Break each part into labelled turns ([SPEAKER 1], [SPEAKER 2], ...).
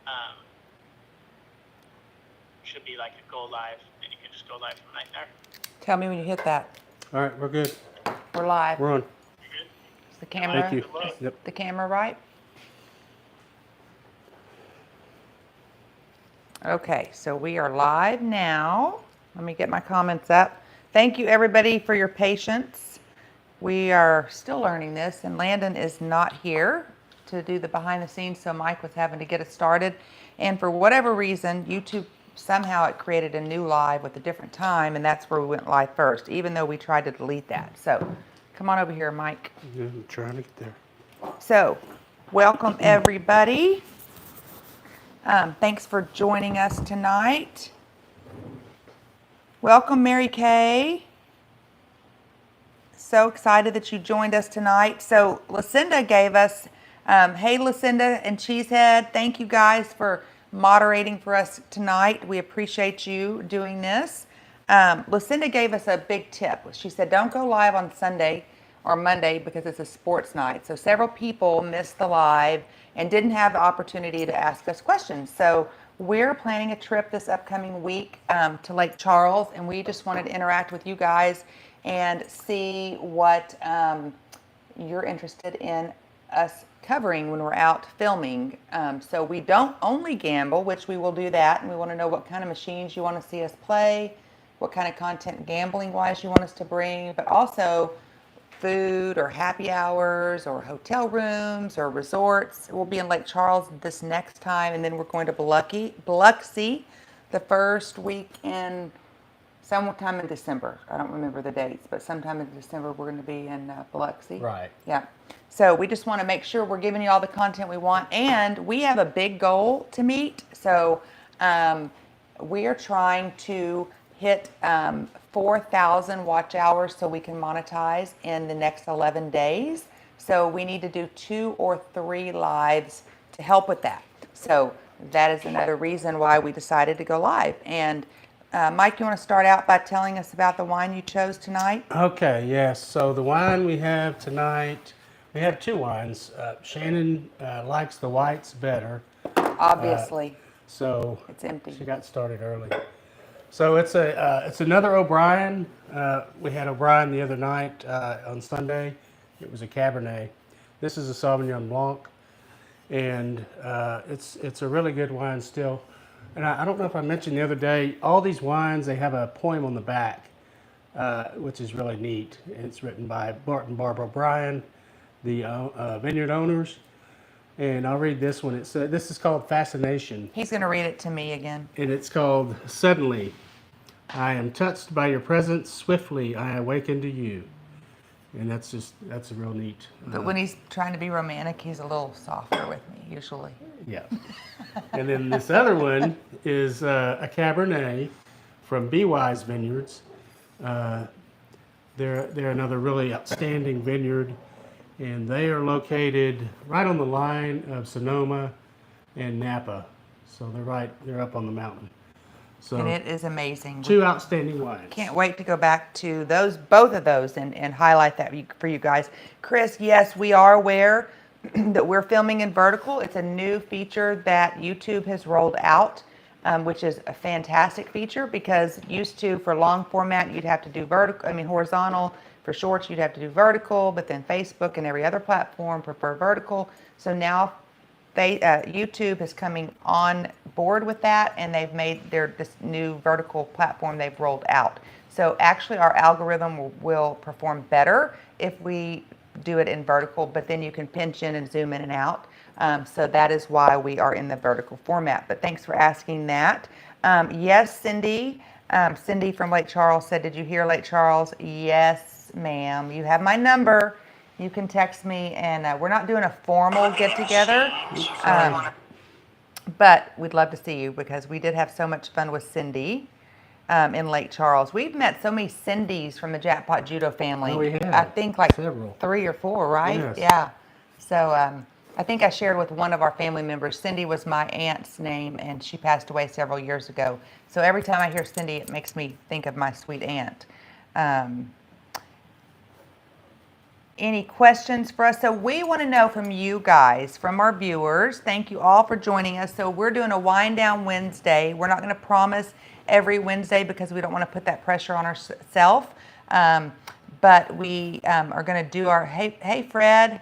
[SPEAKER 1] um, should be like a go live, and you can just go live from right there.
[SPEAKER 2] Tell me when you hit that.
[SPEAKER 3] All right, we're good.
[SPEAKER 2] We're live.
[SPEAKER 3] We're on.
[SPEAKER 1] You good?
[SPEAKER 2] Is the
[SPEAKER 1] Am I-
[SPEAKER 3] Thank you.
[SPEAKER 2] camera,
[SPEAKER 1] Look.
[SPEAKER 3] Yep.
[SPEAKER 2] the camera right? Okay, so we are live now. Let me get my comments up. Thank you everybody for your patience. We are still learning this, and Landon is not here to do the behind the scenes, so Mike was having to get it started. And for whatever reason, YouTube somehow it created a new live with a different time, and that's where we went live first, even though we tried to delete that. So come on over here, Mike.
[SPEAKER 3] Yeah, I'm trying to get there.
[SPEAKER 2] So, welcome everybody. Thanks for joining us tonight. Welcome, Mary Kay. So excited that you joined us tonight. So, Lucinda gave us, hey, Lucinda and Cheesehead, thank you guys for moderating for us tonight. We appreciate you doing this. Lucinda gave us a big tip. She said, don't go live on Sunday or Monday because it's a sports night. So several people missed the live and didn't have the opportunity to ask us questions. So we're planning a trip this upcoming week to Lake Charles, and we just wanted to interact with you guys and see what you're interested in us covering when we're out filming. So we don't only gamble, which we will do that, and we want to know what kind of machines you want to see us play, what kind of content gambling wise you want us to bring, but also food or happy hours or hotel rooms or resorts. We'll be in Lake Charles this next time, and then we're going to Biloxi the first week in sometime in December. I don't remember the dates, but sometime in December we're going to be in Biloxi.
[SPEAKER 3] Right.
[SPEAKER 2] Yeah. So we just want to make sure we're giving you all the content we want, and we have a big goal to meet. So we are trying to hit 4,000 watch hours so we can monetize in the next 11 days. So we need to do 2 or 3 lives to help with that. So that is another reason why we decided to go live. And Mike, you want to start out by telling us about the wine you chose tonight?
[SPEAKER 3] Okay, yes. So the wine we have tonight, we have 2 wines. Shannon likes the whites better,
[SPEAKER 2] Obviously,
[SPEAKER 3] so
[SPEAKER 2] it's empty.
[SPEAKER 3] she got started early. So it's another O'Brien. We had O'Brien the other night on Sunday. It was a Cabernet. This is a Sauvignon Blanc, and it's a really good wine still. And I don't know if I mentioned the other day, all these wines, they have a poem on the back, which is really neat. It's written by Bart and Barbara O'Brien, the vineyard owners. And I'll read this one. It said, this is called Fascination.
[SPEAKER 2] He's going to read it to me again.
[SPEAKER 3] And it's called Suddenly. I am touched by your presence. Swiftly I awaken to you. And that's a real neat.
[SPEAKER 2] But when he's trying to be romantic, he's a little softer with me, usually.
[SPEAKER 3] Yeah. And then this other one is a Cabernet from Be Wise Vineyards. They're another really outstanding vineyard, and they are located right on the line of Sonoma and Napa. So they're up on the mountain. So
[SPEAKER 2] And it is amazing.
[SPEAKER 3] 2 outstanding wines.
[SPEAKER 2] Can't wait to go back to both of those and highlight that for you guys. Chris, yes, we are aware that we're filming in vertical. It's a new feature that YouTube has rolled out, which is a fantastic feature because used to, for long format, you'd have to do horizontal. For shorts, you'd have to do vertical, but then Facebook and every other platform prefer vertical. So now YouTube is coming on board with that, and they've made this new vertical platform they've rolled out. So actually our algorithm will perform better if we do it in vertical, but then you can pinch in and zoom in and out. So that is why we are in the vertical format. But thanks for asking that. Yes, Cindy. Cindy from Lake Charles said, did you hear Lake Charles? Yes, ma'am. You have my number. You can text me, and we're not doing a formal get-together, but we'd love to see you because we did have so much fun with Cindy in Lake Charles. We've met so many Cindys from the Jackpot Judo family.
[SPEAKER 3] Oh, we have.
[SPEAKER 2] I think like
[SPEAKER 3] Several.
[SPEAKER 2] 3 or 4, right?
[SPEAKER 3] Yes.
[SPEAKER 2] Yeah. So I think I shared with one of our family members. Cindy was my aunt's name, and she passed away several years ago. So every time I hear Cindy, it makes me think of my sweet aunt. any questions for us? So we want to know from you guys, from our viewers. Thank you all for joining us. So we're doing a wind down Wednesday. We're not going to promise every Wednesday because we don't want to put that pressure on ourselves. But we are going to do our, hey Fred.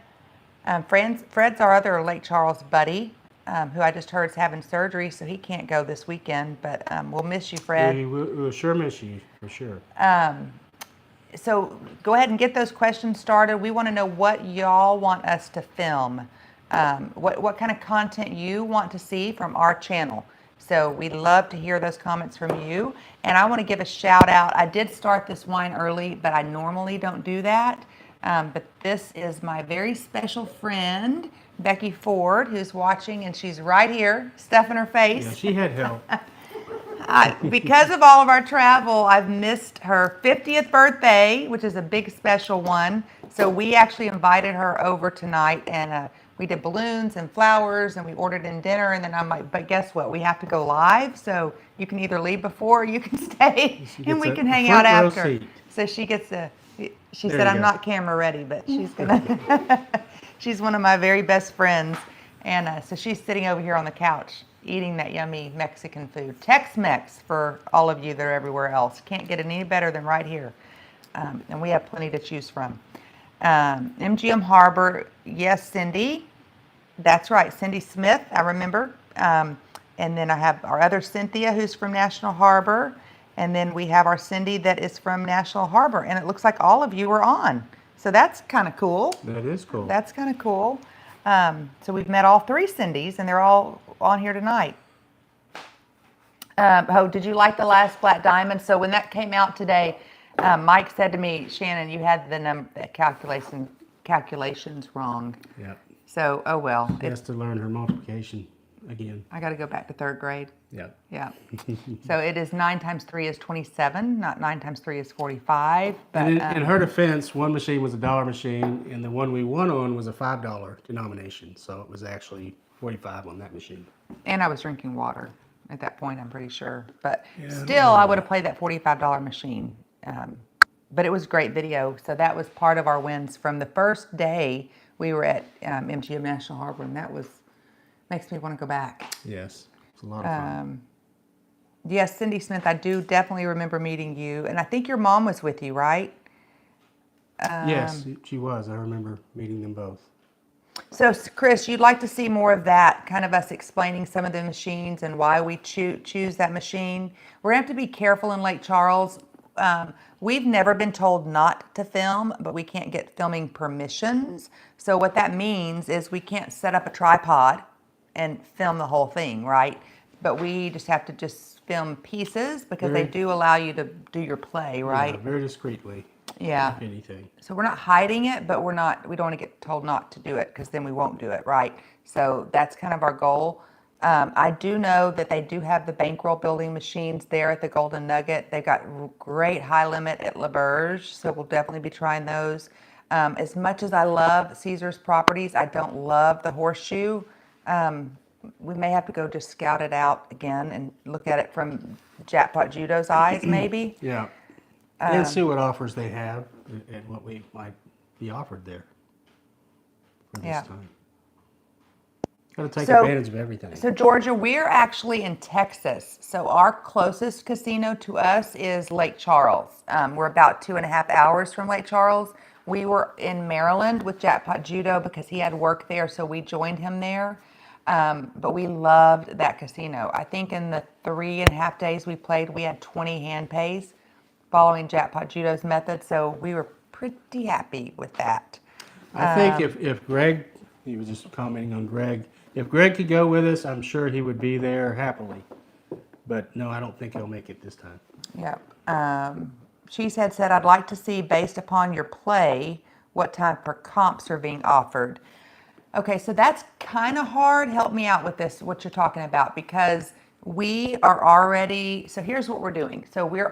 [SPEAKER 2] Fred's our other Lake Charles buddy, who I just heard is having surgery, so he can't go this weekend. But we'll miss you, Fred.
[SPEAKER 3] We'll sure miss you, for sure.
[SPEAKER 2] So go ahead and get those questions started. We want to know what y'all want us to film, what kind of content you want to see from our channel. So we'd love to hear those comments from you. And I want to give a shout out. I did start this wine early, but I normally don't do that. But this is my very special friend, Becky Ford, who's watching, and she's right here, stuffing her face.
[SPEAKER 3] Yeah, she had help.
[SPEAKER 2] Because of all of our travel, I've missed her 50th birthday, which is a big special one. So we actually invited her over tonight, and we did balloons and flowers, and we ordered in dinner. And then I'm like, but guess what? We have to go live, so you can either leave before or you can stay, and we can hang out after.
[SPEAKER 3] Seat.
[SPEAKER 2] So she gets a. She
[SPEAKER 3] There
[SPEAKER 2] said,
[SPEAKER 3] you
[SPEAKER 2] I'm
[SPEAKER 3] go.
[SPEAKER 2] not camera ready, but she's gonna. She's one of my very best friends, and so she's sitting over here on the couch eating that yummy Mexican food. Tex-Mex for all of you that are everywhere else. Can't get it any better than right here. And we have plenty to choose from. MGM Harbor, yes, Cindy. That's right, Cindy Smith, I remember. And then I have our other Cynthia, who's from National Harbor. And then we have our Cindy that is from National Harbor. And it looks like all of you are on. So that's kind of cool.
[SPEAKER 3] That is cool.
[SPEAKER 2] That's kind of cool. So we've met all three Cindys, and they're all on here tonight. Did you like the last Flat Diamond? So when that came out today, Mike said to me, Shannon, you had the calculations wrong.
[SPEAKER 3] Yep.
[SPEAKER 2] So, oh well.
[SPEAKER 3] She has to learn her multiplication again.
[SPEAKER 2] I got to go back to third grade.
[SPEAKER 3] Yep.
[SPEAKER 2] Yeah. So it is 9 times 3 is 27, not 9 times 3 is 45. But,
[SPEAKER 3] And in her defense, one machine was a dollar machine, and the one we won on was a $5 denomination. So it was actually 45 on that machine.
[SPEAKER 2] and I was drinking water at that point, I'm pretty sure. But
[SPEAKER 3] Yeah,
[SPEAKER 2] still, I would have played that $45 machine. But it was a great video. So that was part of our wins from the first day we were at MGM National Harbor, and that makes me want to go back.
[SPEAKER 3] Yes, it's a lot of fun.
[SPEAKER 2] Yes, Cindy Smith, I do definitely remember meeting you. And I think your mom was with you, right?
[SPEAKER 3] Yes, she was. I remember meeting them both.
[SPEAKER 2] So, Chris, you'd like to see more of that, kind of us explaining some of the machines and why we choose that machine. We're going to have to be careful in Lake Charles. We've never been told not to film, but we can't get filming permissions. So what that means is we can't set up a tripod and film the whole thing, right? But we just have to film pieces because they do allow you to do your play, right?
[SPEAKER 3] Yeah, very discreetly.
[SPEAKER 2] Yeah.
[SPEAKER 3] If anything.
[SPEAKER 2] So we're not hiding it, but we don't want to get told not to do it because then we won't do it, right? So that's kind of our goal. I do know that they do have the bankroll building machines there at the Golden Nugget. They've got great high limit at La Berge, so we'll definitely be trying those. As much as I love Caesar's properties, I don't love the horseshoe. We may have to go just scout it out again and look at it from Jackpot Judo's eyes, maybe.
[SPEAKER 3] Yeah. And see what offers they have and what we might be offered there for this time. Got to take advantage of everything.
[SPEAKER 2] So, Georgia, we're actually in Texas. So our closest casino to us is Lake Charles. We're about 2.5 hours from Lake Charles. We were in Maryland with Jackpot Judo because he had work there, so we joined him there. But we loved that casino. I think in the 3.5 days we played, we had 20 hand pays following Jackpot Judo's method. So we were pretty happy with that.
[SPEAKER 3] I think if Greg, he was just commenting on Greg, if Greg could go with us, I'm sure he would be there happily. But no, I don't think he'll make it this time.
[SPEAKER 2] Yeah. Cheesehead said, I'd like to see, based upon your play, what type of comps are being offered. Okay, so that's kind of hard. Help me out with this, what you're talking about, because we are already, so here's what we're doing. So we're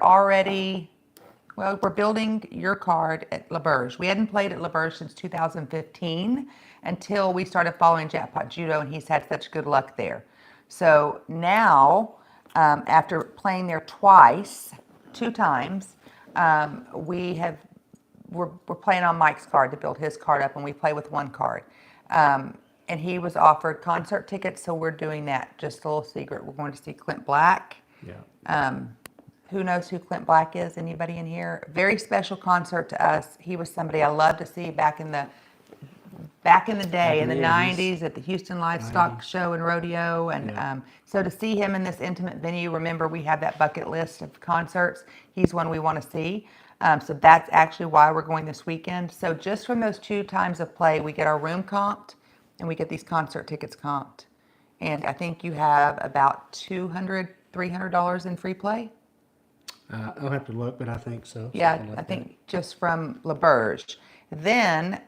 [SPEAKER 2] building your card at La Berge. We hadn't played at La Berge since 2015 until we started following Jackpot Judo, and he's had such good luck there. So now, after playing there two times, we have we're playing on Mike's card to build his card up, and we play with one card. And he was offered concert tickets, so we're doing that. Just a little secret. We're going to see Clint Black.
[SPEAKER 3] Yeah.
[SPEAKER 2] Who knows who Clint Black is? Anybody in here? Very special concert to us. He was somebody I loved to see back in the day, in the 90s at the Houston Livestock Show and Rodeo. And so to see him in this intimate venue, remember we have that bucket list of concerts. He's one we want to see. So that's actually why we're going this weekend. So just from those 2 times of play, we get our room comped and we get these concert tickets comped. And I think you have about $200, $300 in free play.
[SPEAKER 3] I'll have to look, but I think so.
[SPEAKER 2] Yeah,
[SPEAKER 3] something like
[SPEAKER 2] I think just from LaBerge. Then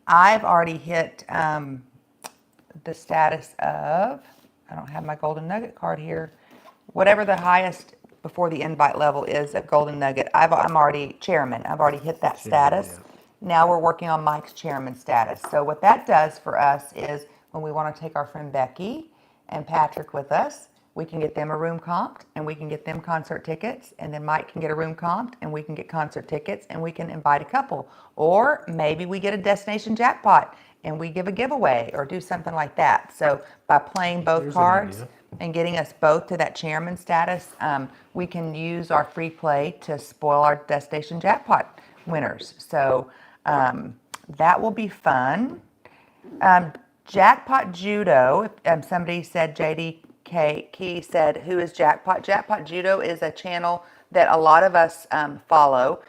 [SPEAKER 2] I've already hit the status of, I don't have my Golden Nugget card here, whatever the highest before the invite level is at Golden Nugget. I'm already chairman. I've already hit that status. Now we're working on Mike's chairman status. So what that does for us is when we want to take our friend Becky and Patrick with us, we can get them a room comped and we can get them concert tickets, and then Mike can get a room comped and we can get concert tickets and we can invite a couple. Or maybe we get a destination jackpot and we give a giveaway or do something like that. So by playing both
[SPEAKER 3] There's an
[SPEAKER 2] cards
[SPEAKER 3] idea.
[SPEAKER 2] and getting us both to that chairman status, we can use our free play to spoil our destination jackpot winners. So that will be fun. Jackpot Judo, somebody said, JD Key said, who is Jackpot? Jackpot Judo is a channel that a lot of us follow.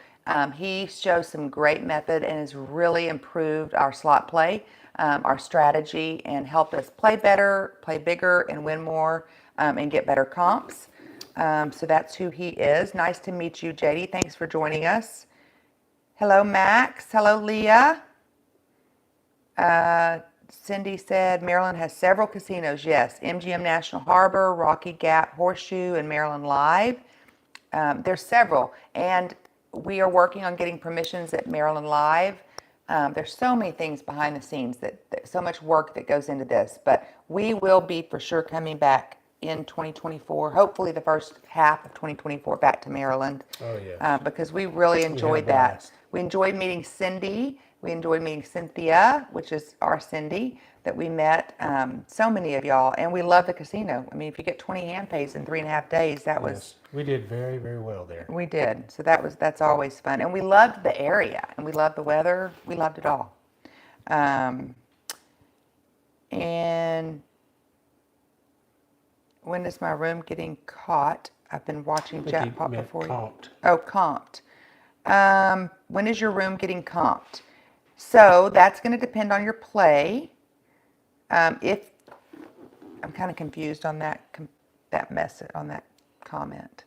[SPEAKER 2] He shows some great method and has really improved our slot play, our strategy, and helped us play better, play bigger, and win more, and get better comps. So that's who he is. Nice to meet you, JD. Thanks for joining us. Hello, Max. Hello, Leah. Cindy said Maryland has several casinos. Yes, MGM National Harbor, Rocky Gap, Horseshoe, and Maryland Live. There's several, and we are working on getting permissions at Maryland Live. There's so many things behind the scenes, that so much work that goes into this, but we will be for sure coming back in 2024, hopefully the first half of 2024, back to Maryland.
[SPEAKER 3] Oh, yes.
[SPEAKER 2] Because we really enjoyed
[SPEAKER 3] a
[SPEAKER 2] that.
[SPEAKER 3] blast.
[SPEAKER 2] We enjoyed meeting Cindy. We enjoyed meeting Cynthia, which is our Cindy that we met. So many of y'all, and we love the casino. I mean, if you get 20 hand pays in 3.5 days, that was,
[SPEAKER 3] Yes, we did very, very well there.
[SPEAKER 2] we did. So that's always fun, and we loved the area, and we loved the weather. We loved it all. And when is my room getting caught? I've been watching
[SPEAKER 3] I think he
[SPEAKER 2] Jackpot
[SPEAKER 3] meant
[SPEAKER 2] before.
[SPEAKER 3] comped.
[SPEAKER 2] Oh, comped. When is your room getting comped? So that's going to depend on your play. If I'm kind of confused on that message, on that comment.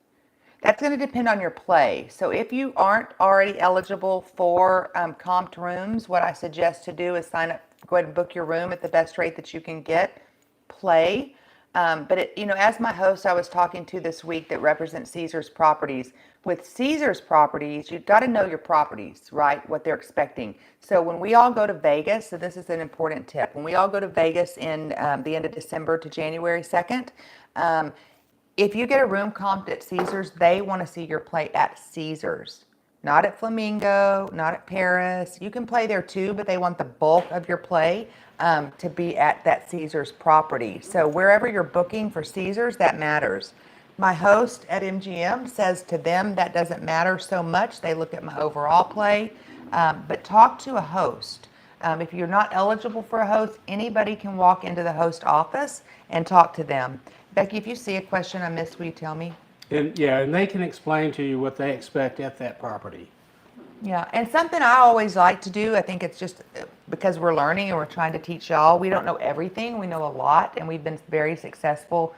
[SPEAKER 2] That's going to depend on your play. So if you aren't already eligible for comped rooms, what I suggest to do is sign up, go ahead and book your room at the best rate that you can get, play. But as my host I was talking to this week that represents Caesars Properties, with Caesars Properties, you've got to know your properties, right? What they're expecting. So when we all go to Vegas, so this is an important tip, when we all go to Vegas in the end of December to January 2nd, if you get a room comped at Caesars, they want to see your play at Caesars. Not at Flamingo, not at Paris. You can play there too, but they want the bulk of your play to be at that Caesars property. So wherever you're booking for Caesars, that matters. My host at MGM says to them that doesn't matter so much. They look at my overall play, but talk to a host. If you're not eligible for a host, anybody can walk into the host office and talk to them. Becky, if you see a question I missed, will you tell me?
[SPEAKER 3] And they can explain to you what they expect at that property.
[SPEAKER 2] Yeah, and something I always like to do, I think it's just because we're learning and we're trying to teach y'all, we don't know everything, we know a lot, and we've been very successful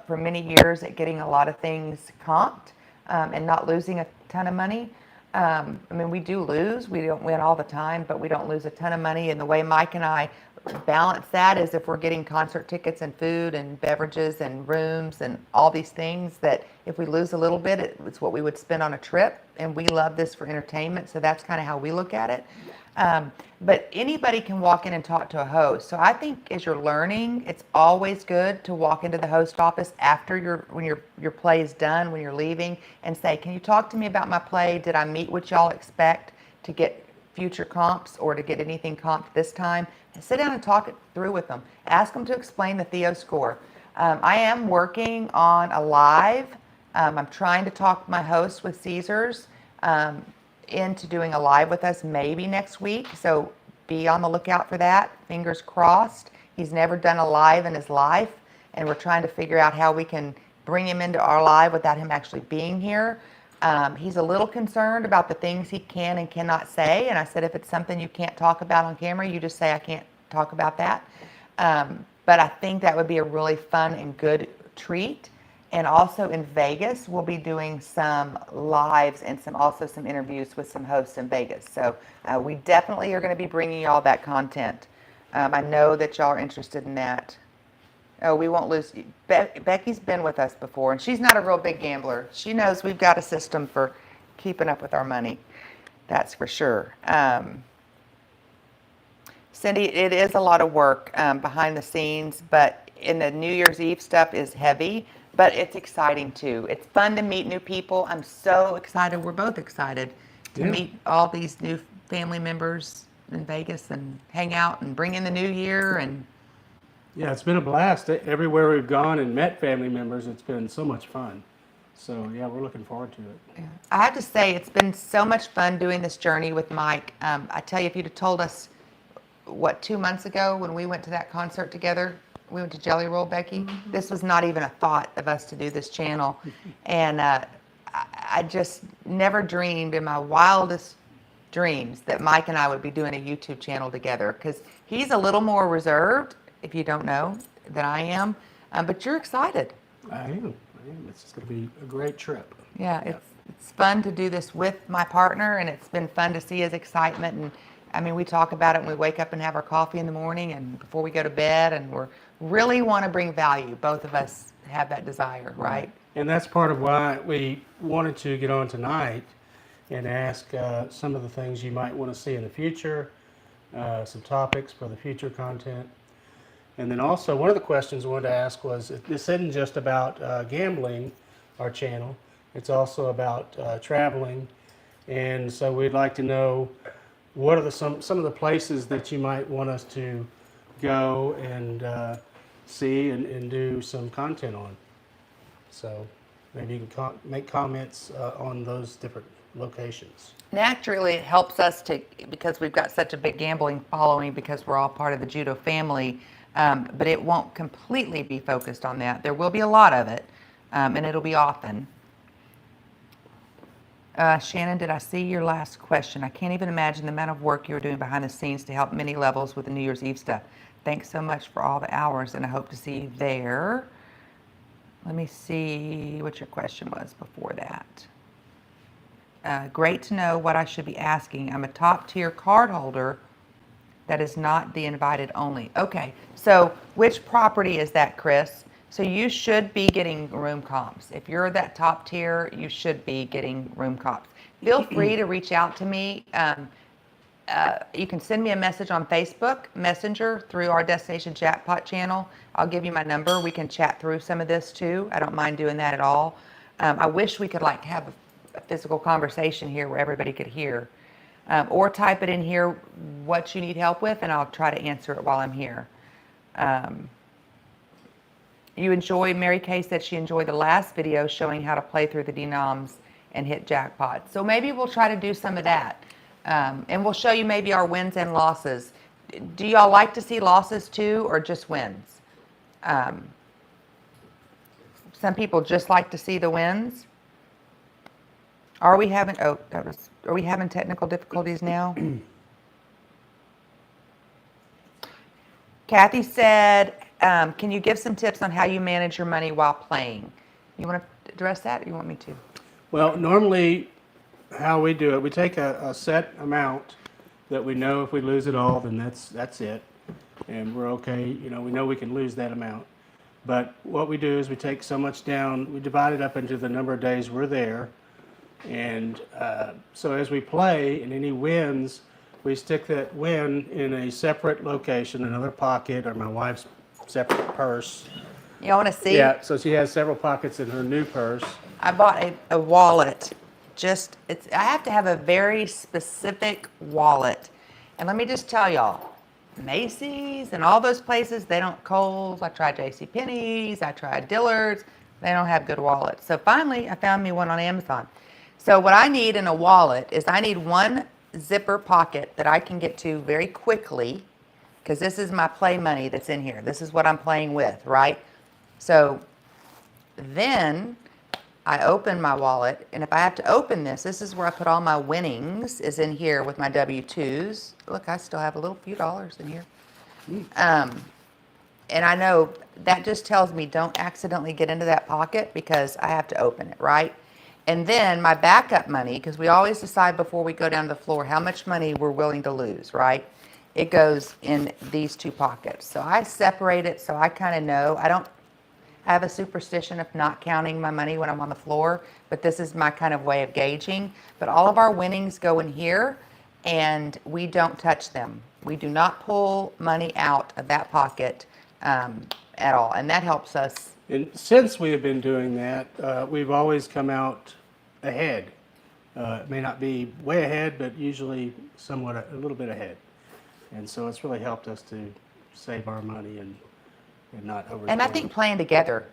[SPEAKER 2] for many years at getting a lot of things comped and not losing a ton of money. I mean, we do lose, we don't win all the time, but we don't lose a ton of money, and the way Mike and I balance that is if we're getting concert tickets and food and beverages and rooms and all these things, that if we lose a little bit, it's what we would spend on a trip, and we love this for entertainment, so that's kind of how we look at it. But anybody can walk in and talk to a host. So I think as you're learning, it's always good to walk into the host office after when your play is done, when you're leaving, and say, can you talk to me about my play? Did I meet what y'all expect? to get future comps or to get anything comped this time, sit down and talk it through with them. Ask them to explain the Theo score. I am working on a live. I'm trying to talk my host with Caesars into doing a live with us maybe next week. So be on the lookout for that. Fingers crossed. He's never done a live in his life, and we're trying to figure out how we can bring him into our live without him actually being here. He's a little concerned about the things he can and cannot say, and I said if it's something you can't talk about on camera, you just say I can't talk about that. But I think that would be a really fun and good treat. And also in Vegas, we'll be doing some lives and also some interviews with some hosts in Vegas. So we definitely are going to be bringing y'all that content. I know that y'all are interested in that. Oh, we won't lose. Becky's been with us before, and she's not a real big gambler. She knows we've got a system for keeping up with our money. That's for sure. Cindy, it is a lot of work behind the scenes, but in the New Year's Eve stuff is heavy, but it's exciting too. It's fun to meet new people. I'm so excited. We're both excited to meet all these new family members in Vegas and hang out and bring in the new year. And
[SPEAKER 3] Yeah, it's been a blast. Everywhere we've gone and met family members, it's been so much fun. So yeah, we're looking forward to it.
[SPEAKER 2] I have to say, it's been so much fun doing this journey with Mike. I tell you, if you'd have told us, 2 months ago when we went to that concert together, we went to Jelly Roll, Becky, this was not even a thought of us to do this channel. And I just never dreamed in my wildest dreams that Mike and I would be doing a YouTube channel together, because he's a little more reserved, if you don't know, than I am. But you're excited.
[SPEAKER 3] I am. It's just going to be a great trip.
[SPEAKER 2] Yeah, it's fun to do this with my partner, and it's been fun to see his excitement. And I mean, we talk about it and we wake up and have our coffee in the morning and before we go to bed, and we really want to bring value. Both of us have that desire, right?
[SPEAKER 3] And that's part of why we wanted to get on tonight and ask some of the things you might want to see in the future, some topics for the future content. And then also, one of the questions I wanted to ask was, this isn't just about gambling, our channel. It's also about traveling. And so we'd like to know, what are some of the places that you might want us to go and see and do some content on? So maybe you can make comments on those different locations.
[SPEAKER 2] Naturally, it helps us because we've got such a big gambling following, because we're all part of the judo family. But it won't completely be focused on that. There will be a lot of it, and it'll be often. Shannon, did I see your last question? I can't even imagine the amount of work you're doing behind the scenes to help many levels with the New Year's Eve stuff. Thanks so much for all the hours, and I hope to see you there. Let me see what your question was before that. Great to know what I should be asking. I'm a top tier card holder. That is not the invited only. Okay, so which property is that, Chris? So you should be getting room comps. If you're that top tier, you should be getting room comps. Feel free to reach out to me. You can send me a message on Facebook Messenger through our Destination Jackpot channel. I'll give you my number. We can chat through some of this too. I don't mind doing that at all. I wish we could have a physical conversation here where everybody could hear. Or type it in here what you need help with, and I'll try to answer it while I'm here. Mary Kay said she enjoyed the last video showing how to play through the denoms and hit jackpot. So maybe we'll try to do some of that. And we'll show you maybe our wins and losses. Do y'all like to see losses too, or just wins? Some people just like to see the wins. Are we having technical difficulties now? Kathy said, can you give some tips on how you manage your money while playing? You want to address that, or you want me to?
[SPEAKER 3] Well, normally how we do it, we take a set amount that we know if we lose it all, then that's it. And we're okay, we know we can lose that amount. But what we do is we take so much down, we divide it up into the number of days we're there. And so as we play, and any wins, we stick that win in a separate location, another pocket, or my wife's separate purse.
[SPEAKER 2] Y'all want to see?
[SPEAKER 3] Yeah, so she has several pockets in her new purse.
[SPEAKER 2] I bought a wallet I have to have a very specific wallet. And let me just tell y'all, Macy's and all those places, they don't, Kohl's, I tried JCPenney's, I tried Dillard's, they don't have good wallets. So finally, I found me one on Amazon. So what I need in a wallet is I need one zipper pocket that I can get to very quickly, because this is my play money that's in here. This is what I'm playing with, right? So then I open my wallet, and if I have to open this, this is where I put all my winnings, is in here with my W-2s. Look, I still have a little few dollars in here. And I know that just tells me don't accidentally get into that pocket because I have to open it, right? And then my backup money, because we always decide before we go down to the floor how much money we're willing to lose, right? It goes in these two pockets. So I separate it so I kind of know. I have a superstition of not counting my money when I'm on the floor, but this is my kind of way of gauging. But all of our winnings go in here, and we don't touch them. We do not pull money out of that pocket at all, and that helps us.
[SPEAKER 3] And since we have been doing that, we've always come out ahead. It may not be way ahead, but usually somewhat a little bit ahead. And so it's really helped us to save our money and not overspend.
[SPEAKER 2] And I think playing together,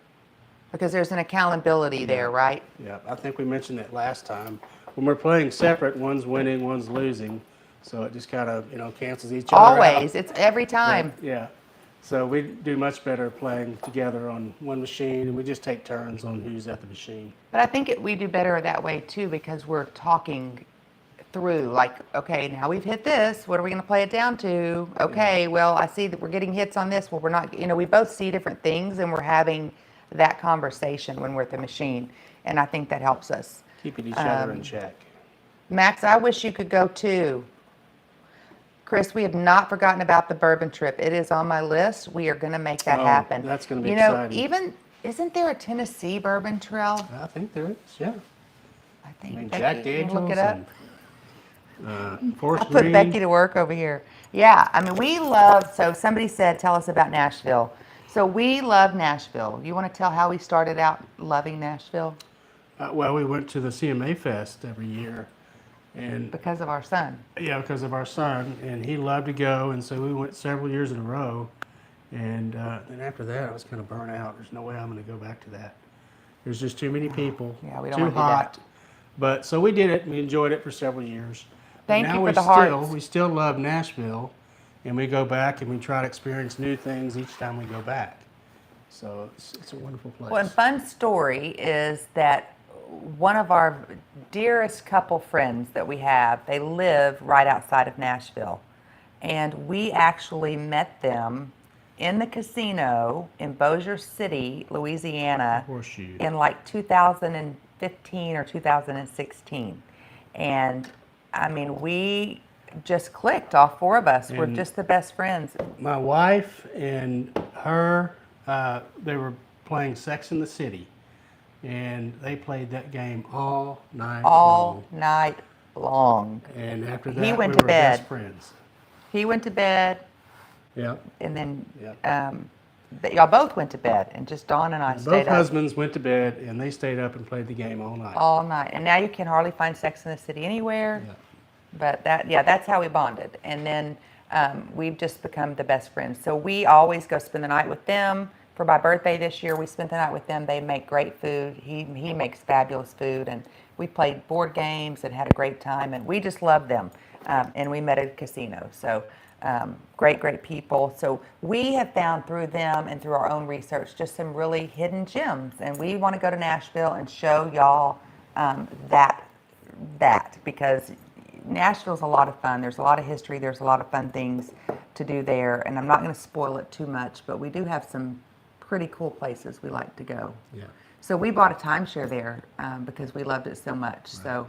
[SPEAKER 2] because there's an accountability there, right?
[SPEAKER 3] Yeah, I think we mentioned it last time. When we're playing separate, one's winning, one's losing. So it just kind of, cancels each other out.
[SPEAKER 2] Always. It's every time.
[SPEAKER 3] But, yeah. So we do much better playing together on one machine, and we just take turns on who's at the machine.
[SPEAKER 2] But I think we do better that way too, because we're talking through, like, okay, now we've hit this, what are we going to play it down to? Okay, well, I see that we're getting hits on this. Well, we're not, we both see different things, and we're having that conversation when we're at the machine. And I think that helps us.
[SPEAKER 3] Keeping each other in check.
[SPEAKER 2] Max, I wish you could go too. Chris, we have not forgotten about the bourbon trip. It is on my list. We are going to make that happen.
[SPEAKER 3] That's going to be exciting.
[SPEAKER 2] Isn't there a Tennessee bourbon trail?
[SPEAKER 3] I think there is, yeah.
[SPEAKER 2] I think.
[SPEAKER 3] I mean,
[SPEAKER 2] Becky,
[SPEAKER 3] Jack
[SPEAKER 2] can you
[SPEAKER 3] Daniels
[SPEAKER 2] look it up.
[SPEAKER 3] Forest
[SPEAKER 2] I'll put
[SPEAKER 3] Green.
[SPEAKER 2] Becky to work over here. Yeah, I mean, we love, so somebody said, tell us about Nashville. So we love Nashville. You want to tell how we started out loving Nashville?
[SPEAKER 3] Well, we went to the CMA Fest every year. And
[SPEAKER 2] Because of our son.
[SPEAKER 3] yeah, because of our son, and he loved to go, and so we went several years in a row. And then after that, I was kind of burnt out. There's no way I'm going to go back to that. There's just too many people.
[SPEAKER 2] Yeah, we don't
[SPEAKER 3] too
[SPEAKER 2] wanna do that.
[SPEAKER 3] hot. But so we did it. And we enjoyed it for several years.
[SPEAKER 2] Thank
[SPEAKER 3] now
[SPEAKER 2] you for
[SPEAKER 3] we
[SPEAKER 2] the
[SPEAKER 3] still,
[SPEAKER 2] hearts.
[SPEAKER 3] We still love Nashville, and we go back and we try to experience new things each time we go back. So it's a wonderful place.
[SPEAKER 2] Well, and fun story is that one of our dearest couple friends that we have, they live right outside of Nashville. And we actually met them in the casino in Bossier City, Louisiana,
[SPEAKER 3] Horseshoe.
[SPEAKER 2] in like 2015 or 2016. And I mean, we just clicked, all four of us. We're
[SPEAKER 3] And
[SPEAKER 2] just the best friends.
[SPEAKER 3] My wife and her, they were playing Sex in the City, and they played that game all night
[SPEAKER 2] All
[SPEAKER 3] long.
[SPEAKER 2] night long.
[SPEAKER 3] And after that,
[SPEAKER 2] He went
[SPEAKER 3] we
[SPEAKER 2] to
[SPEAKER 3] were
[SPEAKER 2] bed.
[SPEAKER 3] best friends.
[SPEAKER 2] He went to bed,
[SPEAKER 3] Yeah.
[SPEAKER 2] and then
[SPEAKER 3] Yep.
[SPEAKER 2] y'all both went to bed, and just Dawn and I
[SPEAKER 3] Both
[SPEAKER 2] stayed up
[SPEAKER 3] husbands went to bed, and they stayed up and played the game all night.
[SPEAKER 2] all night. And now you can hardly find Sex in the City anywhere.
[SPEAKER 3] Yeah.
[SPEAKER 2] But that's how we bonded. And then we've just become the best friends. So we always go spend the night with them. For my birthday this year, we spent the night with them. They make great food. He makes fabulous food, and we played board games and had a great time. And we just love them. And we met at a casino. So great people. So we have found through them and through our own research just some really hidden gems. And we want to go to Nashville and show y'all that because Nashville's a lot of fun. There's a lot of history. There's a lot of fun things to do there. And I'm not going to spoil it too much, but we do have some pretty cool places we like to go.
[SPEAKER 3] Yeah.
[SPEAKER 2] So we bought a timeshare there because we loved it so much. Right. So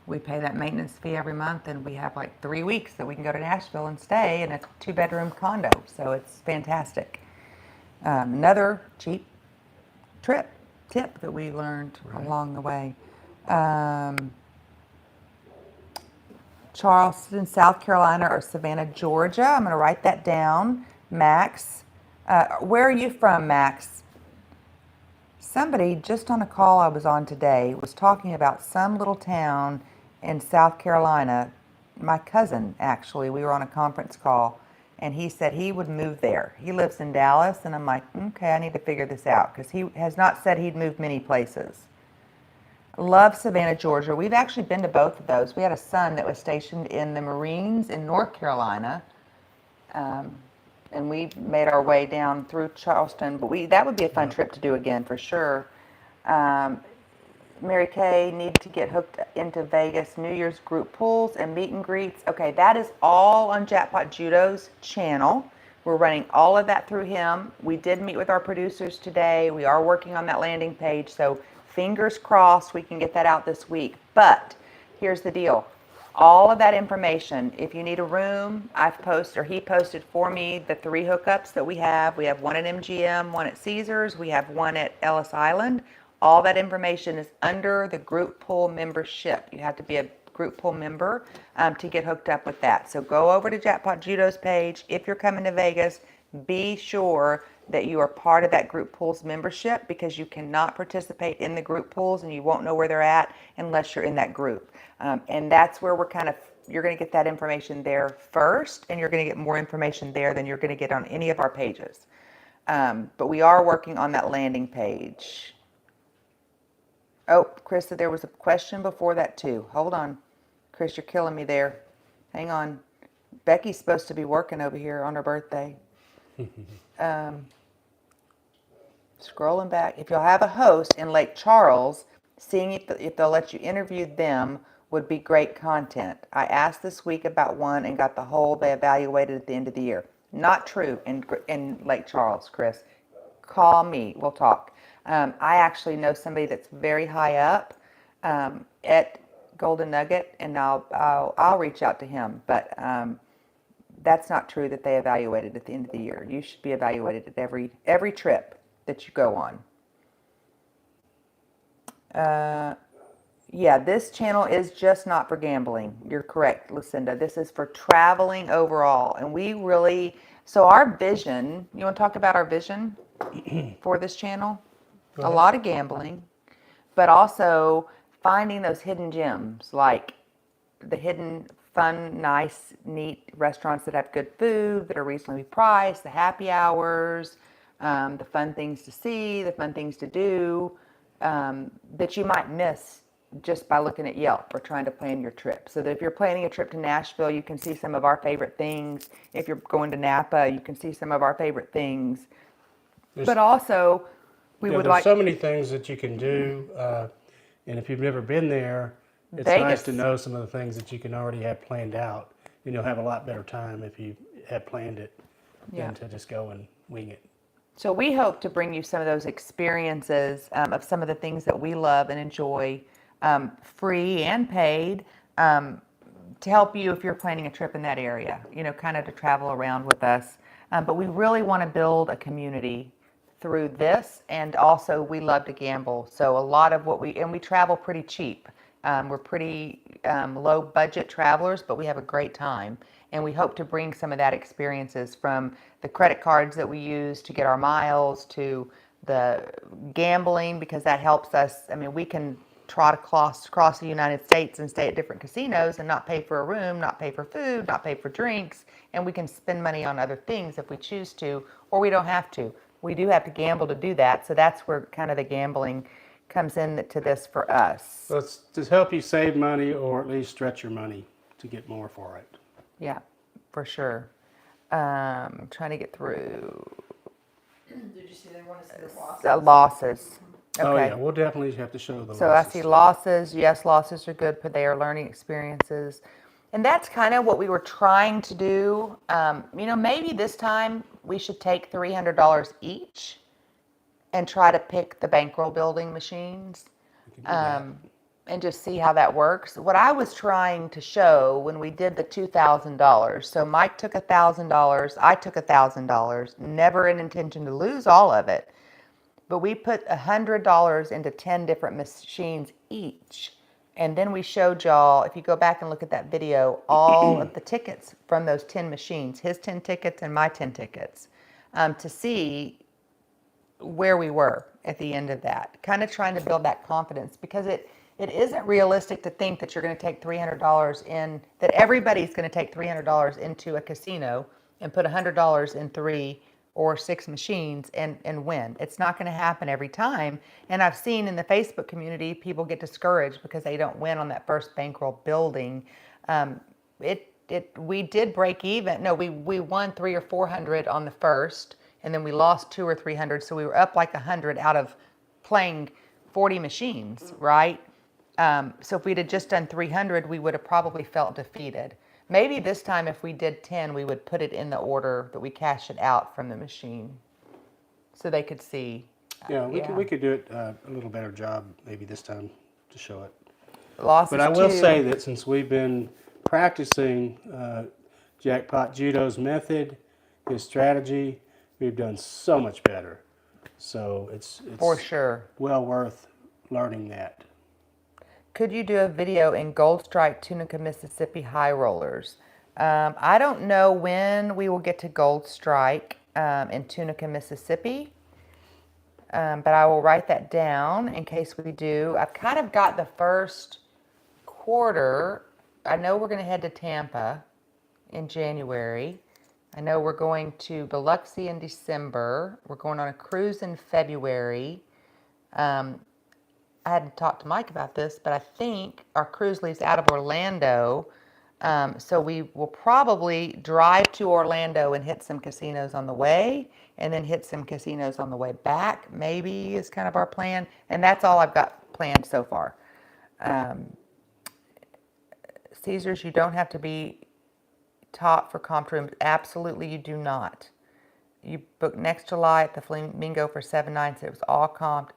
[SPEAKER 2] we pay that maintenance fee every month, and we have like 3 weeks that we can go to Nashville and stay in a 2-bedroom condo. So it's fantastic. Another cheap tip that we learned along the way. Charleston, South Carolina, or Savannah, Georgia. I'm going to write that down. Max. Where are you from, Max? Somebody just on a call I was on today was talking about some little town in South Carolina. My cousin, actually, we were on a conference call, and he said he would move there. He lives in Dallas, and I'm like, okay, I need to figure this out because he has not said he'd moved many places. Love Savannah, Georgia. We've actually been to both of those. We had a son that was stationed in the Marines in North Carolina, and we made our way down through Charleston. But that would be a fun trip to do again for sure. Um, Mary Kay needed to get hooked into Vegas New Year's group pools and meet and greets. Okay, that is all on Jackpot Judo's channel. We're running all of that through him. We did meet with our producers today. We are working on that landing page, so fingers crossed we can get that out this week. But here's the deal. All of that information, if you need a room, he posted for me the 3 hookups that we have. We have one at MGM, one at Caesars, we have one at Ellis Island. All that information is under the group pool membership. You have to be a group pool member to get hooked up with that. So go over to Jackpot Judo's page. If you're coming to Vegas, be sure that you are part of that group pools membership, because you cannot participate in the group pools and you won't know where they're at unless you're in that group. And that's where you're going to get that information there first, and you're going to get more information there than you're going to get on any of our pages. But we are working on that landing page. Oh, Chris said there was a question before that too. Hold on. Chris, you're killing me there. Hang on. Becky's supposed to be working over here on her birthday. Scrolling back. If you'll have a host in Lake Charles, seeing if they'll let you interview them would be great content. I asked this week about one and got the whole they evaluated at the end of the year. Not true in Lake Charles, Chris. Call me. We'll talk. I actually know somebody that's very high up at Golden Nugget, and I'll reach out to him. But that's not true that they evaluated at the end of the year. You should be evaluated at every trip that you go on. Yeah, this channel is just not for gambling. You're correct, Lucinda. This is for traveling overall. And so our vision, you want to talk about our vision for this channel? A lot of gambling, but also finding those hidden gems, like the hidden, fun, nice, neat restaurants that have good food, that are reasonably priced, the happy hours, the fun things to see, the fun things to do, that you might miss just by looking at Yelp or trying to plan your trip. So that if you're planning a trip to Nashville, you can see some of our favorite things. If you're going to Napa, you can see some of our favorite things. But also,
[SPEAKER 3] there's so many things that you can do, and if you've never been there, it's
[SPEAKER 2] Vegas.
[SPEAKER 3] nice to know some of the things that you can already have planned out, and you'll have a lot better time if you have planned it than to just go and wing it.
[SPEAKER 2] So we hope to bring you some of those experiences of some of the things that we love and enjoy, free and paid, to help you if you're planning a trip in that area, kind of to travel around with us. But we really want to build a community through this, and also we love to gamble. So a lot of we travel pretty cheap. We're pretty low budget travelers, but we have a great time. And we hope to bring some of that experiences, from the credit cards that we use to get our miles, to the gambling, because that helps us. I mean, we can trot across the United States and stay at different casinos and not pay for a room, not pay for food, not pay for drinks, and we can spend money on other things if we choose to, or we don't have to. We do have to gamble to do that, so that's where kind of the gambling comes into this for us.
[SPEAKER 3] So it's to help you save money, or at least stretch your money to get more for it.
[SPEAKER 2] Yeah, for sure. I'm trying to get through.
[SPEAKER 4] Did you see they want to see the losses?
[SPEAKER 2] Losses. Okay.
[SPEAKER 3] Oh yeah, we'll definitely have to show the
[SPEAKER 2] So
[SPEAKER 3] losses.
[SPEAKER 2] I see losses. Yes, losses are good, but they are learning experiences. And that's kind of what we were trying to do. Maybe this time we should take $300 each and try to pick the bankroll building machines, and just see how that works. What I was trying to show when we did the $2,000, so Mike took $1,000, I took $1,000, never an intention to lose all of it, but we put $100 into 10 different machines each. And then we showed y'all, if you go back and look at that video, all of the tickets from those 10 machines, his 10 tickets and my 10 tickets, to see where we were. at the end of that. Kind of trying to build that confidence, because it isn't realistic to think that you're going to take $300 in, that everybody's going to take $300 into a casino and put $100 in 3 or 6 machines and win. It's not going to happen every time. And I've seen in the Facebook community, people get discouraged because they don't win on that first bankroll building. We did break even. No, we won 300 or 400 on the first, and then we lost 200 or 300. So we were up like 100 out of playing 40 machines, right? So if we'd have just done 300, we would have probably felt defeated. Maybe this time, if we did 10, we would put it in the order that we cash it out from the machine, so they could see.
[SPEAKER 3] Yeah, we could do it a little better job maybe this time to show it.
[SPEAKER 2] Losses
[SPEAKER 3] But I will
[SPEAKER 2] too.
[SPEAKER 3] say that since we've been practicing Jackpot Judo's method, his strategy, we've done so much better. So it's
[SPEAKER 2] For sure.
[SPEAKER 3] well worth learning that.
[SPEAKER 2] Could you do a video in Gold Strike, Tunica, Mississippi high rollers? I don't know when we will get to Gold Strike in Tunica, Mississippi, but I will write that down in case we do. I've kind of got the first quarter. I know we're going to head to Tampa in January. I know we're going to Biloxi in December. We're going on a cruise in February. I hadn't talked to Mike about this, but I think our cruise leaves out of Orlando. So we will probably drive to Orlando and hit some casinos on the way, and then hit some casinos on the way back, maybe, is kind of our plan. And that's all I've got planned so far. Caesars, you don't have to be top for comp rooms. Absolutely, you do not. You booked next July at the Flamingo for 7 nights. It was all comped,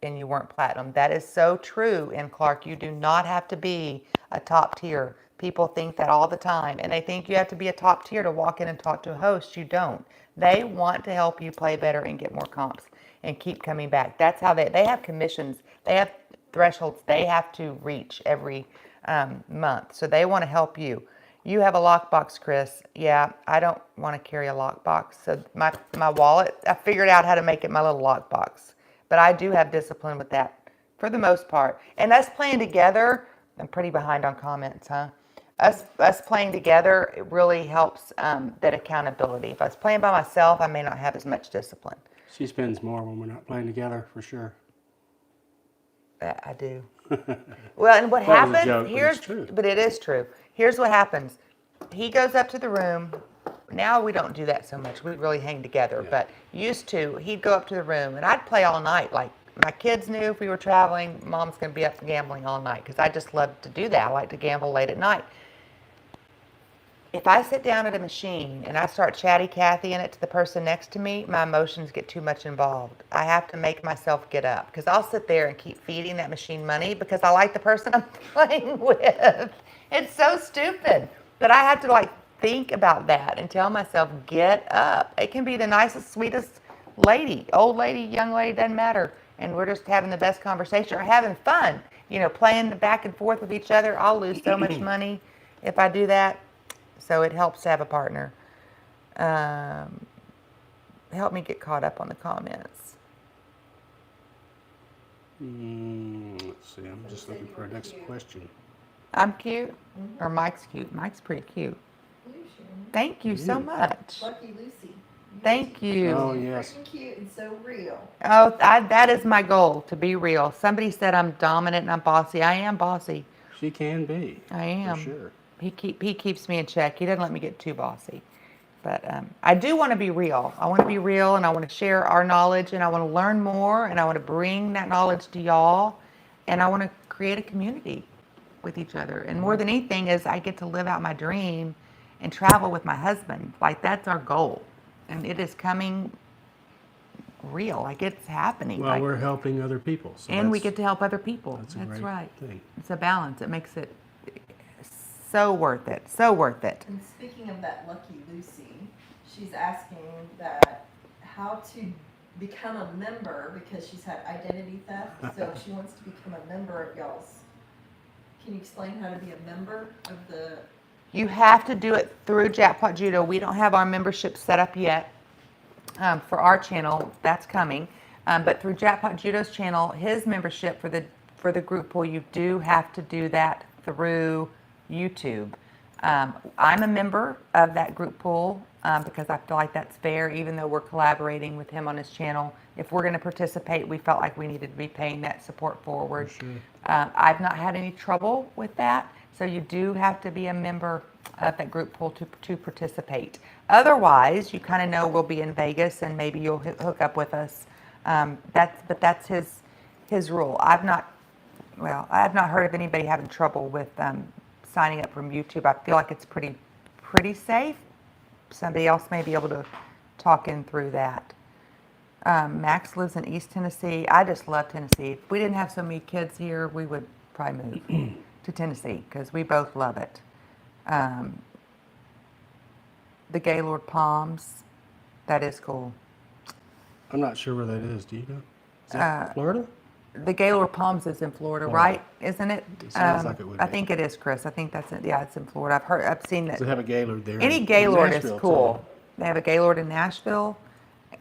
[SPEAKER 2] and you weren't platinum. That is so true. And Clark, you do not have to be a top tier. People think that all the time, and they think you have to be a top tier to walk in and talk to a host. You don't. They want to help you play better and get more comps and keep coming back. That's how they have commissions. They have thresholds they have to reach every month. So they want to help you. You have a lockbox, Chris. Yeah, I don't want to carry a lockbox. So my wallet, I figured out how to make it my little lockbox. But I do have discipline with that for the most part. And us playing together, I'm pretty behind on comments, huh? Us playing together, it really helps that accountability. If I was playing by myself, I may not have as much discipline.
[SPEAKER 3] She spends more when we're not playing together, for sure.
[SPEAKER 2] I do. Well, and what
[SPEAKER 3] That was a
[SPEAKER 2] happens,
[SPEAKER 3] joke, but it's true.
[SPEAKER 2] but it is true. Here's what happens. He goes up to the room. Now we don't do that so much. We really hang together.
[SPEAKER 3] Yeah.
[SPEAKER 2] But used to, he'd go up to the room, and I'd play all night. Like, my kids knew if we were traveling, Mom's going to be up gambling all night, because I just love to do that. I like to gamble late at night. If I sit down at a machine and I start chatty Cathy-ing it to the person next to me, my emotions get too much involved. I have to make myself get up, because I'll sit there and keep feeding that machine money because I like the person I'm playing with. It's so stupid. But I have to like think about that and tell myself, get up. It can be the nicest, sweetest lady, old lady, young lady, doesn't matter. And we're just having the best conversation or having fun, playing back and forth with each other. I'll lose so much money if I do that. So it helps to have a partner. Help me get caught up on the comments.
[SPEAKER 3] Let's see, I'm just looking for our next question.
[SPEAKER 2] I'm cute, or Mike's cute. Mike's pretty cute. Thank you so much.
[SPEAKER 4] Lucky Lucy.
[SPEAKER 2] Thank you.
[SPEAKER 3] Oh, yes.
[SPEAKER 4] Freaking cute and so real.
[SPEAKER 2] Oh, that is my goal, to be real. Somebody said I'm dominant and I'm bossy. I am bossy.
[SPEAKER 3] She can be.
[SPEAKER 2] I am.
[SPEAKER 3] For sure.
[SPEAKER 2] He keeps me in check. He doesn't let me get too bossy. But I do want to be real. I want to be real, and I want to share our knowledge, and I want to learn more, and I want to bring that knowledge to y'all, and I want to create a community with each other. And more than anything is I get to live out my dream and travel with my husband. Like, that's our goal. And it is coming real. Like, it's happening.
[SPEAKER 3] Well,
[SPEAKER 2] like,
[SPEAKER 3] we're helping other people. So
[SPEAKER 2] and we
[SPEAKER 3] that's-
[SPEAKER 2] get to help other people.
[SPEAKER 3] That's a
[SPEAKER 2] That's
[SPEAKER 3] great
[SPEAKER 2] right.
[SPEAKER 3] thing.
[SPEAKER 2] It's a balance. It makes it so worth it. So worth it.
[SPEAKER 4] And speaking of that Lucky Lucy, she's asking that how to become a member because she's had identity theft. So if she wants to become a member of y'all's, can you explain how to be a member of the?
[SPEAKER 2] You have to do it through Jackpot Judo. We don't have our membership set up yet for our channel. That's coming. But through Jackpot Judo's channel, his membership for the group pool, you do have to do that through YouTube. I'm a member of that group pool because I feel like that's fair, even though we're collaborating with him on his channel. If we're going to participate, we felt like we needed to be paying that support forward.
[SPEAKER 3] Sure.
[SPEAKER 2] I've not had any trouble with that, so you do have to be a member of that group pool to participate. Otherwise, you kind of know we'll be in Vegas and maybe you'll hook up with us. But that's his rule. I've not heard of anybody having trouble with signing up from YouTube. I feel like it's pretty safe. Somebody else may be able to talk in through that. Max lives in East Tennessee. I just love Tennessee. If we didn't have so many kids here, we would probably move to Tennessee because we both love it. The Gaylord Palms, that is cool.
[SPEAKER 3] I'm not sure where that is. Do you know? Is that Florida?
[SPEAKER 2] The Gaylord Palms is in Florida, right? Isn't it?
[SPEAKER 3] It sounds like it would
[SPEAKER 2] I
[SPEAKER 3] be.
[SPEAKER 2] think it is, Chris. I think that's it. Yeah, it's in Florida. I've seen that.
[SPEAKER 3] Does it have a Gaylord there?
[SPEAKER 2] Any
[SPEAKER 3] In
[SPEAKER 2] Gaylord is
[SPEAKER 3] Nashville,
[SPEAKER 2] cool.
[SPEAKER 3] too.
[SPEAKER 2] They have a Gaylord in Nashville,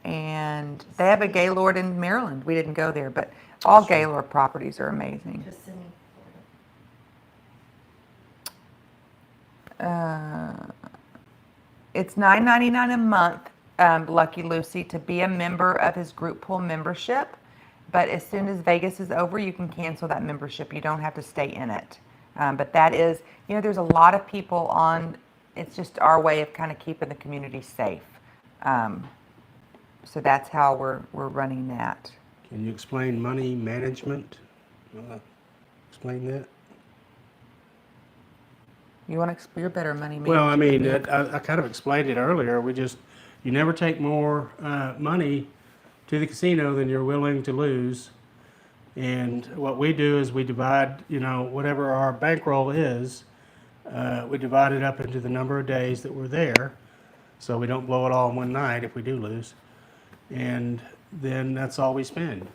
[SPEAKER 2] and they have a Gaylord in Maryland. We didn't go there, but all Gaylord properties are amazing.
[SPEAKER 4] Kissimmee,
[SPEAKER 2] It's $9.99 a month, Lucky Lucy, to be a member of his group pool membership. But as soon as Vegas is over, you can cancel that membership. You don't have to stay in it. But that is, there's a lot of people on. It's just our way of kind of keeping the community safe. So that's how we're running that.
[SPEAKER 3] Can you explain money management? Explain that.
[SPEAKER 2] You want to? You're better money man.
[SPEAKER 3] Well, I mean, I kind of explained it earlier. You never take more money to the casino than you're willing to lose. And what we do is we divide, whatever our bankroll is, we divide it up into the number of days that we're there, so we don't blow it all in one night if we do lose. And then that's all we spend.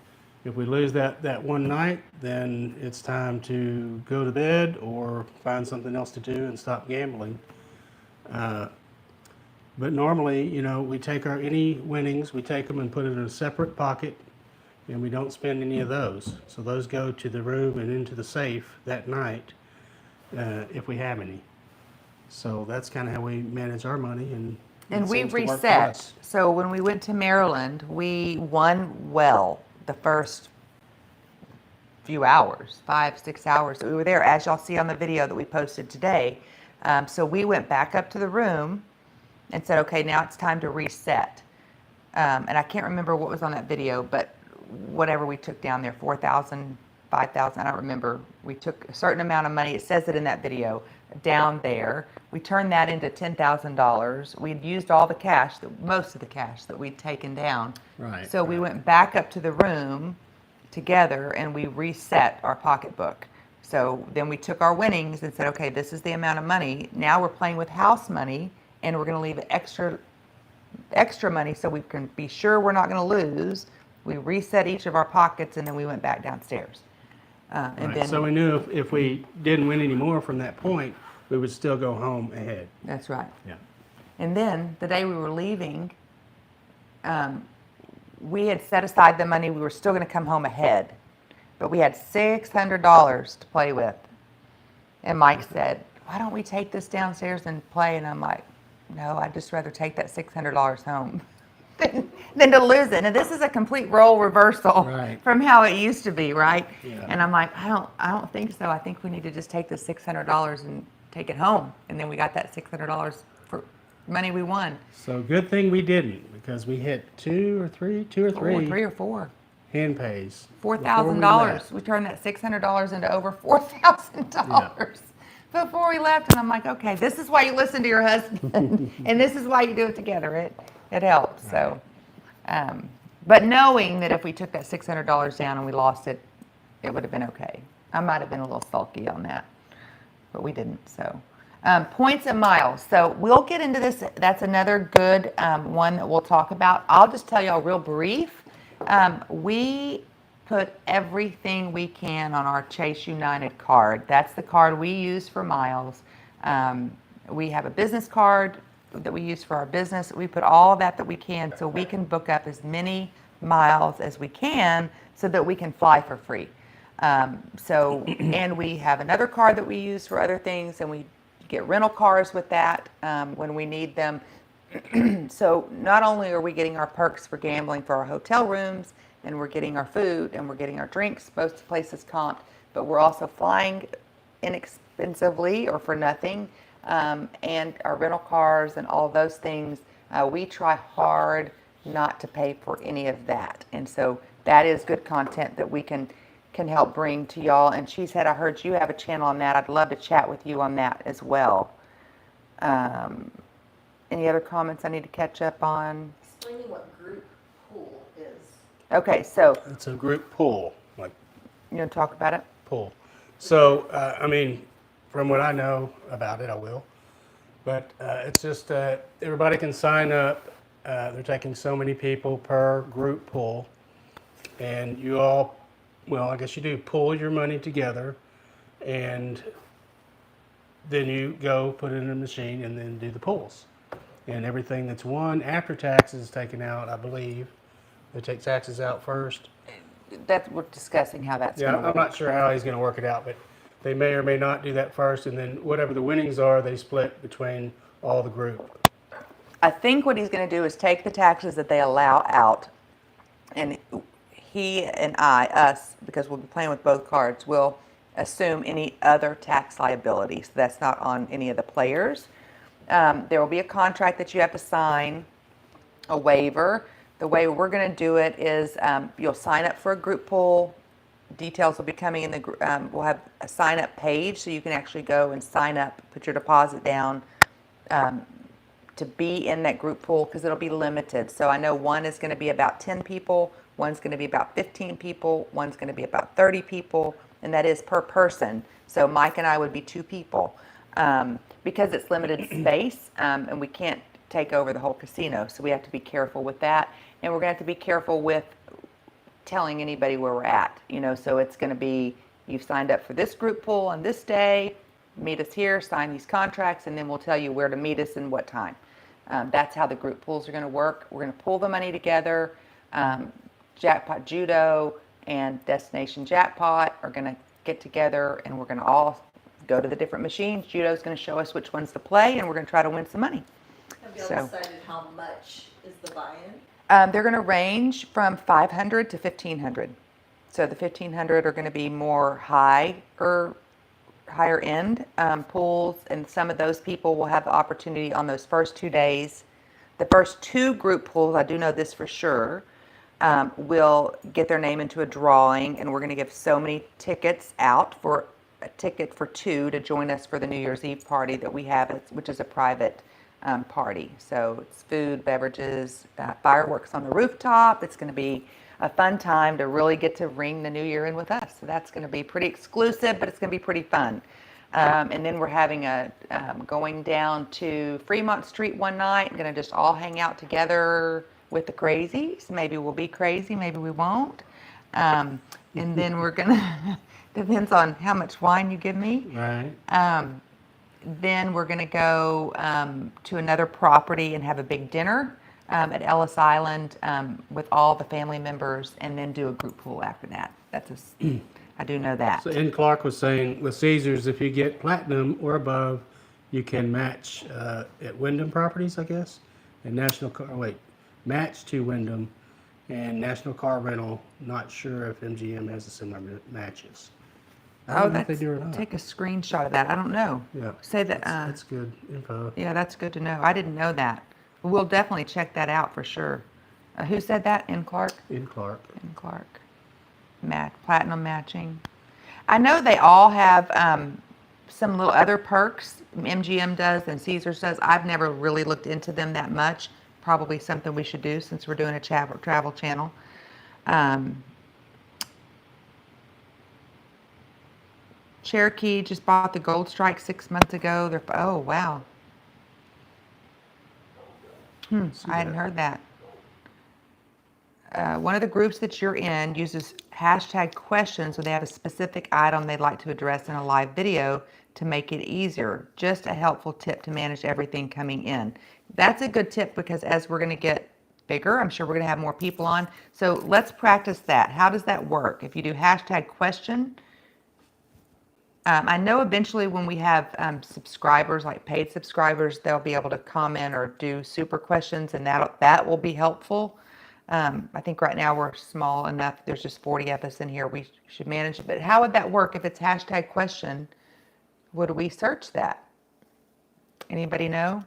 [SPEAKER 3] If we lose that one night, then it's time to go to bed or find something else to do and stop gambling. But normally, we take any winnings, we take them and put it in a separate pocket, and we don't spend any of those. So those go to the room and into the safe that night, if we have any. So that's kind of how we manage our money, and it
[SPEAKER 2] we
[SPEAKER 3] seems to work for
[SPEAKER 2] reset.
[SPEAKER 3] us.
[SPEAKER 2] So when we went to Maryland, we won well the first few hours, 5-6 hours that we were there, as y'all see on the video that we posted today. So we went back up to the room and said, okay, now it's time to reset. And I can't remember what was on that video, but whatever we took down there, 4,000, 5,000, I don't remember. We took a certain amount of money, it says it in that video, down there. We turned that into $10,000. We'd used all the cash, most of the cash that we'd taken down.
[SPEAKER 3] Right,
[SPEAKER 2] So we
[SPEAKER 3] right.
[SPEAKER 2] went back up to the room together and we reset our pocketbook. So then we took our winnings and said, okay, this is the amount of money. Now we're playing with house money, and we're going to leave extra money so we can be sure we're not going to lose. We reset each of our pockets, and then we went back downstairs. And
[SPEAKER 3] Right.
[SPEAKER 2] then
[SPEAKER 3] So we knew if we didn't win any more from that point, we would still go home ahead.
[SPEAKER 2] that's right.
[SPEAKER 3] Yeah.
[SPEAKER 2] And then the day we were leaving, we had set aside the money. We were still going to come home ahead, but we had $600 to play with. And Mike said, "Why don't we take this downstairs and play?" And I'm like, "No, I'd just rather take that $600 home than to lose it." And this is a complete role reversal
[SPEAKER 3] Right.
[SPEAKER 2] from how it used to be, right?
[SPEAKER 3] Yeah.
[SPEAKER 2] And I'm like, I don't think so. I think we need to just take the $600 and take it home. And then we got that $600 for money we won.
[SPEAKER 3] So good thing we didn't, because we hit two or three
[SPEAKER 2] Three or four.
[SPEAKER 3] hand pays.
[SPEAKER 2] $4,000. We turned that $600 into over $4,000 before we left. And I'm like, okay, this is why you listen to your husband, and this is why you do it together. It helps. So, but knowing that if we took that $600 down and we lost it, it would have been okay. I might have been a little sulky on that, but we didn't. So. Points and miles. So we'll get into this. That's another good one that we'll talk about. I'll just tell y'all real brief. We put everything we can on our Chase United card. That's the card we use for miles. We have a business card that we use for our business. We put all of that we can so we can book up as many miles as we can so that we can fly for free. And we have another card that we use for other things, and we get rental cars with that when we need them. So not only are we getting our perks for gambling for our hotel rooms, and we're getting our food, and we're getting our drinks, most places comped, but we're also flying inexpensively or for nothing, and our rental cars and all those things. We try hard not to pay for any of that, and so that is good content that we can help bring to y'all. And Cheesehead, I heard you have a channel on that. I'd love to chat with you on that as well. Any other comments I need to catch up on?
[SPEAKER 4] Explaining what group pool is.
[SPEAKER 2] Okay, so
[SPEAKER 3] It's a group pool, like
[SPEAKER 2] you want to talk about it?
[SPEAKER 3] pool. So, I mean, from what I know about it, I will. But it's just everybody can sign up. They're taking so many people per group pool. And you all, well, I guess you do pool your money together. And then you go put it in a machine and then do the pulls. And everything that's won after taxes is taken out, I believe. They take taxes out first.
[SPEAKER 2] We're discussing how that's
[SPEAKER 3] Yeah,
[SPEAKER 2] going to
[SPEAKER 3] I'm
[SPEAKER 2] work.
[SPEAKER 3] not sure how he's going to work it out, but they may or may not do that first, and then whatever the winnings are, they split between all the group.
[SPEAKER 2] I think what he's going to do is take the taxes that they allow out, and he and us, because we'll be playing with both cards, will assume any other tax liability. So that's not on any of the players. There will be a contract that you have to sign, a waiver. The way we're going to do it is you'll sign up for a group pool. Details will be coming in the. We'll have a sign up page so you can actually go and sign up, put your deposit down to be in that group pool, because it'll be limited. So I know one is going to be about 10 people, one's going to be about 15 people, one's going to be about 30 people, and that is per person. So Mike and I would be 2 people. Because it's limited space, and we can't take over the whole casino, so we have to be careful with that. And we're going to have to be careful with telling anybody where we're at, so it's going to be, you've signed up for this group pool on this day, meet us here, sign these contracts, and then we'll tell you where to meet us and what time. That's how the group pools are going to work. We're going to pool the money together. Jackpot Judo and Destination Jackpot are going to get together, and we're going to all go to the different machines. Judo's going to show us which ones to play, and we're going to try to win some money.
[SPEAKER 4] Have y'all
[SPEAKER 2] So-
[SPEAKER 4] decided how much is the buy-in?
[SPEAKER 2] They're going to range from 500 to 1,500. So the 1,500 are going to be more higher end pools, and some of those people will have the opportunity on those first 2 days. The first 2 group pools, I do know this for sure, will get their name into a drawing, and we're going to give so many tickets out for a ticket for 2 to join us for the New Year's Eve party that we have, which is a private party. So it's food, beverages, fireworks on the rooftop. It's going to be a fun time to really get to ring the new year in with us. So that's going to be pretty exclusive, but it's going to be pretty fun. And then we're having going down to Fremont Street one night. We're going to just all hang out together with the crazies. Maybe we'll be crazy, maybe we won't. And then we're going to, depends on how much wine you give me.
[SPEAKER 3] Right.
[SPEAKER 2] Then we're going to go to another property and have a big dinner at Ellis Island with all the family members, and then do a group pool after that. I do know that.
[SPEAKER 3] So, and Clark was saying with Caesars, if you get platinum or above, you can match at Wyndham Properties, I guess, and match to Wyndham and National Car Rental. Not sure if MGM has a similar matches. I don't know if they do or not.
[SPEAKER 2] Take a screenshot of that. I don't know.
[SPEAKER 3] Yeah.
[SPEAKER 2] Say that.
[SPEAKER 3] That's good info.
[SPEAKER 2] Yeah, that's good to know. I didn't know that. We'll definitely check that out for sure. Who said that? In Clark?
[SPEAKER 3] In Clark.
[SPEAKER 2] In Clark. Platinum matching. I know they all have some little other perks. MGM does and Caesars does. I've never really looked into them that much. Probably something we should do since we're doing a travel channel. Cherokee just bought the Gold Strike 6 months ago. Oh, wow. I hadn't heard that. One of the groups that you're in uses hashtag questions when they have a specific item they'd like to address in a live video to make it easier. Just a helpful tip to manage everything coming in. That's a good tip, because as we're going to get bigger. I'm sure we're going to have more people on. So let's practice that. How does that work? If you do hashtag question, I know eventually when we have subscribers, like paid subscribers, they'll be able to comment or do super questions, and that will be helpful. I think right now we're small enough. There's just 40 of us in here. We should manage it. But how would that work if it's hashtag question? Would we search that? Anybody know?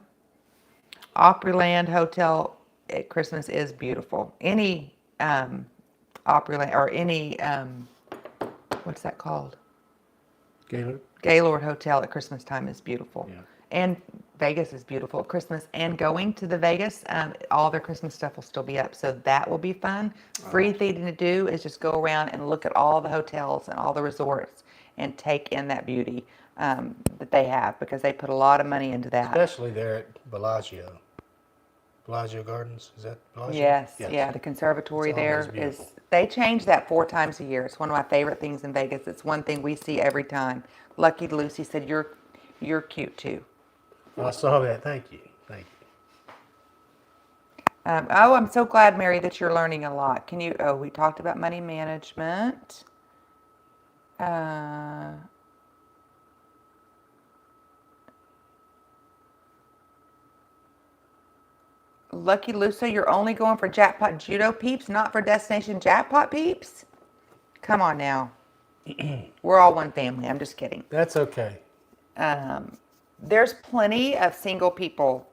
[SPEAKER 2] Opryland Hotel at Christmas is beautiful. Any Opryland or any what's that called?
[SPEAKER 3] Gaylord?
[SPEAKER 2] Gaylord Hotel at Christmas time is beautiful.
[SPEAKER 3] Yeah.
[SPEAKER 2] And Vegas is beautiful at Christmas. And going to the Vegas, all their Christmas stuff will still be up. So that will be fun. Free thing to do is just go around and look at all the hotels and all the resorts and take in that beauty that they have, because they put a lot of money into that.
[SPEAKER 3] Especially there at Bellagio. Bellagio Gardens, is that Bellagio?
[SPEAKER 2] Yes, yeah, the conservatory
[SPEAKER 3] It's always
[SPEAKER 2] there
[SPEAKER 3] beautiful.
[SPEAKER 2] is, they change that 4 times a year. It's one of my favorite things in Vegas. It's one thing we see every time. Lucky Lucy said, you're cute too.
[SPEAKER 3] I saw that. Thank you. Thank you.
[SPEAKER 2] Oh, I'm so glad, Mary, that you're learning a lot. We talked about money management. Lucky Lucy, you're only going for Jackpot Judo peeps, not for Destination Jackpot peeps? Come on now. We're all one family. I'm just kidding.
[SPEAKER 3] That's okay.
[SPEAKER 2] There's plenty of single people,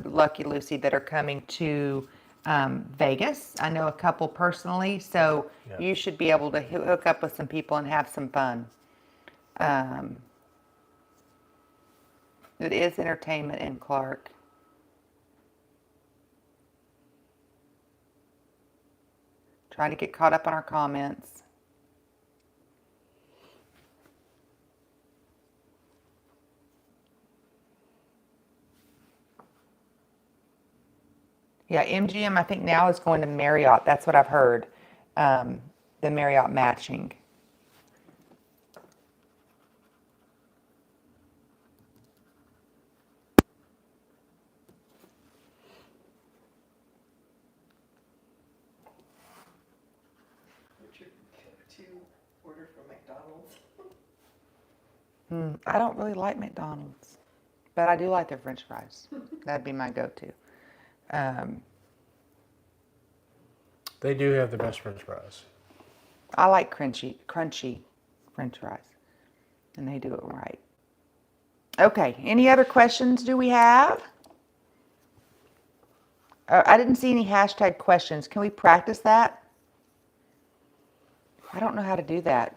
[SPEAKER 2] Lucky Lucy, that are coming to Vegas. I know a couple personally, so
[SPEAKER 3] Yeah.
[SPEAKER 2] you should be able to hook up with some people and have some fun. It is entertainment in Clark. Trying to get caught up on our comments. Yeah, MGM, I think now is going to Marriott. That's what I've heard. The Marriott matching.
[SPEAKER 4] What's your go-to order from McDonald's?
[SPEAKER 2] I don't really like McDonald's, but I do like their French fries. That'd be my go-to.
[SPEAKER 3] They do have the best French fries.
[SPEAKER 2] I like crunchy French fries, and they do it right. Okay, any other questions do we have? I didn't see any hashtag questions. Can we practice that? I don't know how to do that.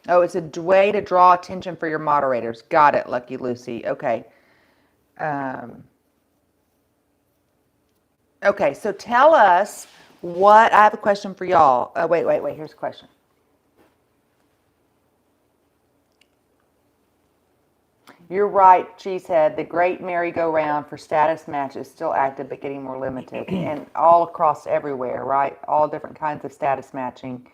[SPEAKER 2] Oh, it's a way to draw attention for your moderators. Got it, Lucky Lucy. Okay. Okay, so tell us what, I have a question for y'all. Wait, here's a question. You're right, Cheesehead. The Great Merry-Go-Round for status match is still active, but getting more limited. And all across everywhere, right? All different kinds of status matching.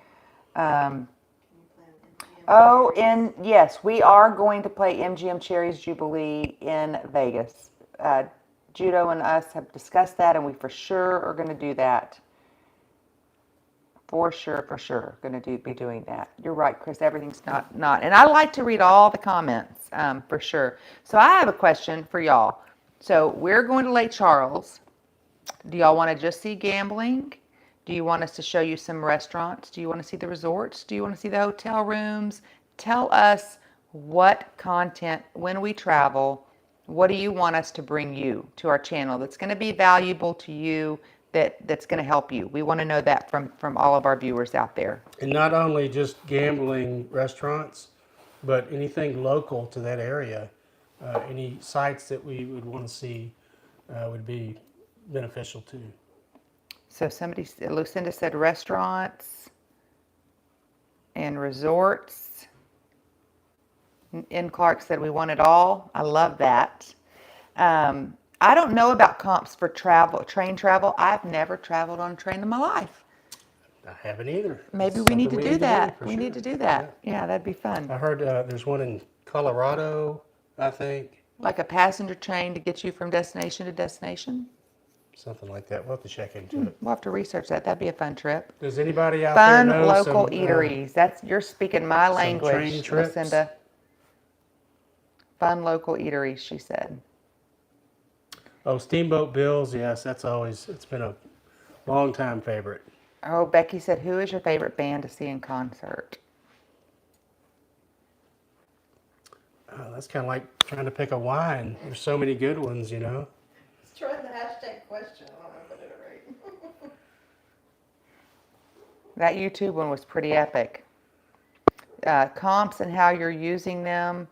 [SPEAKER 2] Oh, and yes, we are going to play MGM Cherries Jubilee in Vegas. Judo and us have discussed that, and we for sure are going to do that. For sure, going to be doing that. You're right, Chris. Everything's not. And I like to read all the comments, for sure. So I have a question for y'all. So we're going to Lake Charles. Do y'all want to just see gambling? Do you want us to show you some restaurants? Do you want to see the resorts? Do you want to see the hotel rooms? Tell us what content, when we travel, what do you want us to bring you to our channel that's going to be valuable to you, that's going to help you? We want to know that from all of our viewers out there.
[SPEAKER 3] And not only just gambling restaurants, but anything local to that area. Any sites that we would want to see would be beneficial too.
[SPEAKER 2] So Lucinda said restaurants and resorts. In Clark said we want it all. I love that. I don't know about comps for train travel. I've never traveled on a train in my life.
[SPEAKER 3] I haven't either.
[SPEAKER 2] Maybe
[SPEAKER 3] It's
[SPEAKER 2] we need to
[SPEAKER 3] something
[SPEAKER 2] do that.
[SPEAKER 3] for
[SPEAKER 2] We
[SPEAKER 3] sure.
[SPEAKER 2] need to do that. Yeah, that'd be fun.
[SPEAKER 3] I heard there's one in Colorado, I think.
[SPEAKER 2] Like a passenger train to get you from destination to destination.
[SPEAKER 3] something like that. We'll have to check into it.
[SPEAKER 2] We'll have to research that. That'd be a fun trip.
[SPEAKER 3] Does anybody out
[SPEAKER 2] Fun
[SPEAKER 3] there know
[SPEAKER 2] local
[SPEAKER 3] some,
[SPEAKER 2] eateries. That's you're speaking my
[SPEAKER 3] some
[SPEAKER 2] language,
[SPEAKER 3] train trips?
[SPEAKER 2] Lucinda. Fun local eateries, she said.
[SPEAKER 3] Oh, Steamboat Bills. Yes, it's been a long time favorite.
[SPEAKER 2] Oh, Becky said, who is your favorite band to see in concert?
[SPEAKER 3] That's kind of like trying to pick a wine. There's so many good ones, you know.
[SPEAKER 4] Let's try the hashtag question. I don't know if I did it right.
[SPEAKER 2] That YouTube one was pretty epic. Comps and how you're using them.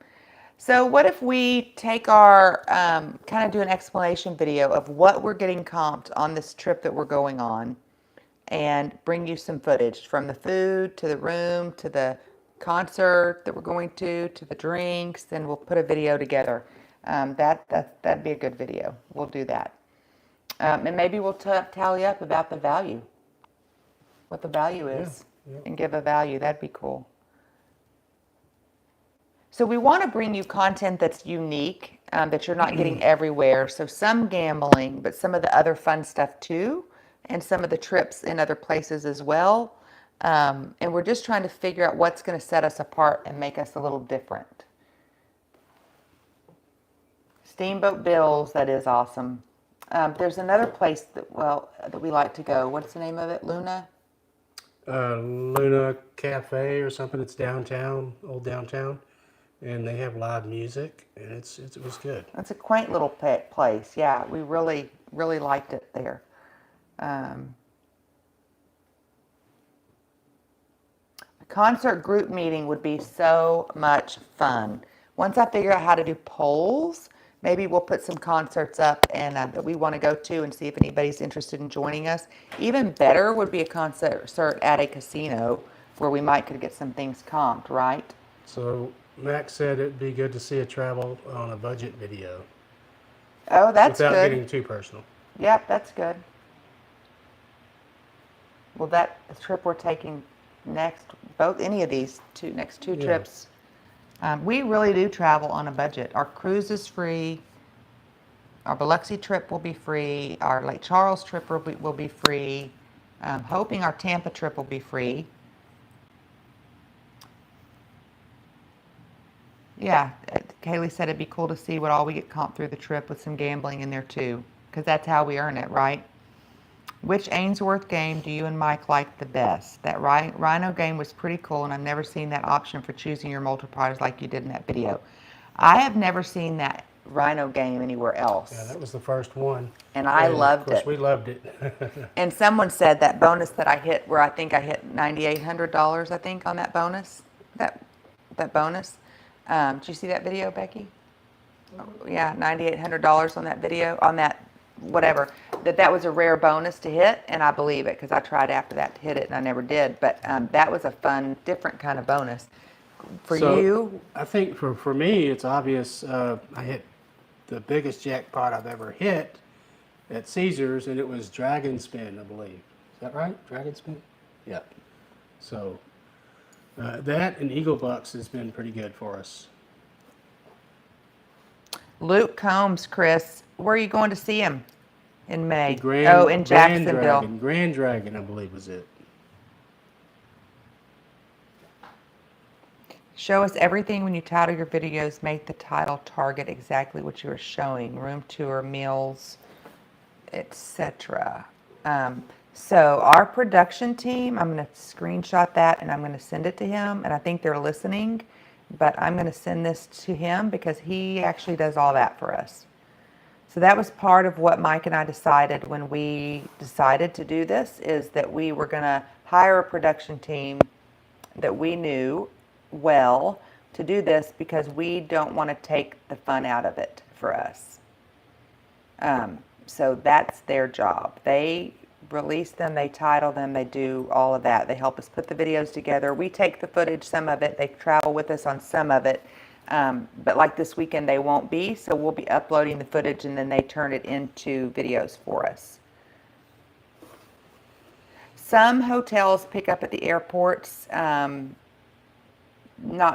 [SPEAKER 2] So what if we take our, kind of do an explanation video of what we're getting comped on this trip that we're going on and bring you some footage from the food to the room to the concert that we're going to the drinks, then we'll put a video together. That'd be a good video. We'll do that. And maybe we'll tally up about the value, what the value is,
[SPEAKER 3] Yeah.
[SPEAKER 2] and give a value. That'd be cool. So we want to bring you content that's unique, that you're not getting everywhere. So some gambling, but some of the other fun stuff too, and some of the trips in other places as well. And we're just trying to figure out what's going to set us apart and make us a little different. Steamboat Bills, that is awesome. There's another place that we like to go. What's the name of it? Luna?
[SPEAKER 3] Luna Cafe or something. It's downtown, old downtown. And they have live music, and it was good.
[SPEAKER 2] It's a quaint little place. Yeah, we really, really liked it there. A concert group meeting would be so much fun. Once I figure out how to do polls, maybe we'll put some concerts up and that we want to go to and see if anybody's interested in joining us. Even better would be a concert at a casino where we could get some things comped, right?
[SPEAKER 3] So Max said it'd be good to see a travel on a budget video.
[SPEAKER 2] Oh, that's
[SPEAKER 3] without
[SPEAKER 2] good.
[SPEAKER 3] getting too personal.
[SPEAKER 2] Yep, that's good. Well, the trip we're taking next, any of these next two
[SPEAKER 3] Yeah.
[SPEAKER 2] trips, we really do travel on a budget. Our cruise is free. Our Biloxi trip will be free. Our Lake Charles trip will be free. Hoping our Tampa trip will be free. Yeah, Kaylee said it'd be cool to see what all we get comped through the trip with some gambling in there too, because that's how we earn it, right? Which Ainsworth game do you and Mike like the best? That Rhino game was pretty cool, and I've never seen that option for choosing your multipliers like you did in that video. I have never seen that Rhino game anywhere else.
[SPEAKER 3] Yeah, that was the first one.
[SPEAKER 2] And I loved
[SPEAKER 3] it. Of course,
[SPEAKER 2] it.
[SPEAKER 3] we loved it.
[SPEAKER 2] And someone said that bonus that I hit, where I think I hit $9,800, I think, on that bonus. That bonus. Did you see that video, Becky? Oh, yeah, $9,800 on that video, on that whatever. That was a rare bonus to hit, and I believe it because I tried after that to hit it and I never did. But that was a fun, different kind of bonus. For you?
[SPEAKER 3] I think for me, it's obvious. I hit the biggest jackpot I've ever hit at Caesars, and it was Dragon Spin, I believe. Is that right? Dragon Spin? Yeah. So that and Eagle Bucks has been pretty good for us.
[SPEAKER 2] Luke Combs, Chris, where are you going to see him in May? In Jacksonville.
[SPEAKER 3] Grand Dragon, I believe, was it.
[SPEAKER 2] Show us everything when you title your videos. Make the title target exactly what you are showing. Room tour, meals, etc. So our production team, I'm going to screenshot that and I'm going to send it to him. And I think they're listening, but I'm going to send this to him because he actually does all that for us. So that was part of what Mike and I decided when we decided to do this, is that we were going to hire a production team that we knew well to do this because we don't want to take the fun out of it for us. So that's their job. They release them, they title them, they do all of that. They help us put the videos together. We take the footage, some of it, they travel with us on some of it. But like this weekend, they won't be, so we'll be uploading the footage and then they turn it into videos for us. Some hotels pick up at the airports. Not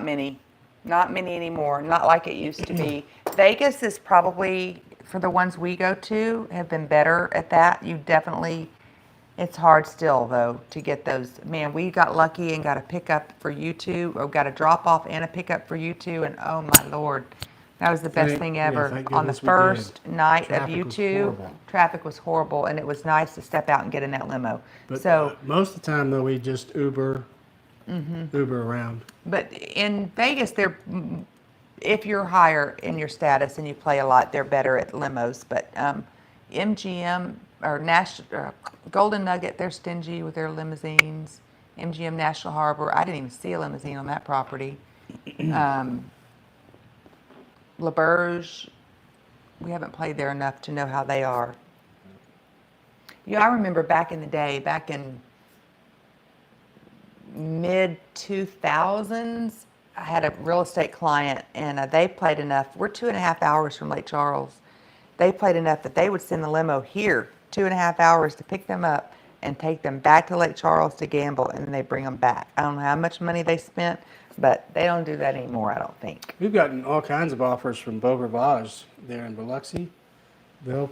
[SPEAKER 2] many anymore. Not like it used to be. Vegas is probably for the ones we go to have been better at that. You definitely, it's hard still though to get those. Man, we got lucky and got a pickup for you two, or got a drop off and a pickup for you two, and oh my Lord, that was the best thing ever.
[SPEAKER 3] thank
[SPEAKER 2] On the
[SPEAKER 3] goodness we did.
[SPEAKER 2] first night of
[SPEAKER 3] Traffic
[SPEAKER 2] you
[SPEAKER 3] was
[SPEAKER 2] two,
[SPEAKER 3] horrible.
[SPEAKER 2] traffic was horrible, and it was nice to step out and get in that limo.
[SPEAKER 3] But
[SPEAKER 2] So,
[SPEAKER 3] most of the time, though, we just Uber around.
[SPEAKER 2] but in Vegas, they're, if you're higher in your status and you play a lot, they're better at limos. But MGM or Golden Nugget, they're stingy with their limousines. MGM National Harbor, I didn't even see a limousine on that property. LaBerge, we haven't played there enough to know how they are. I remember back in the day, back in mid 2000s, I had a real estate client, and they played enough. We're 2.5 hours from Lake Charles. They played enough that they would send the limo here 2.5 hours to pick them up and take them back to Lake Charles to gamble, and then they bring them back. I don't know how much money they spent, but they don't do that anymore, I don't think.
[SPEAKER 3] We've gotten all kinds of offers from Beau Rivage there in Biloxi. They'll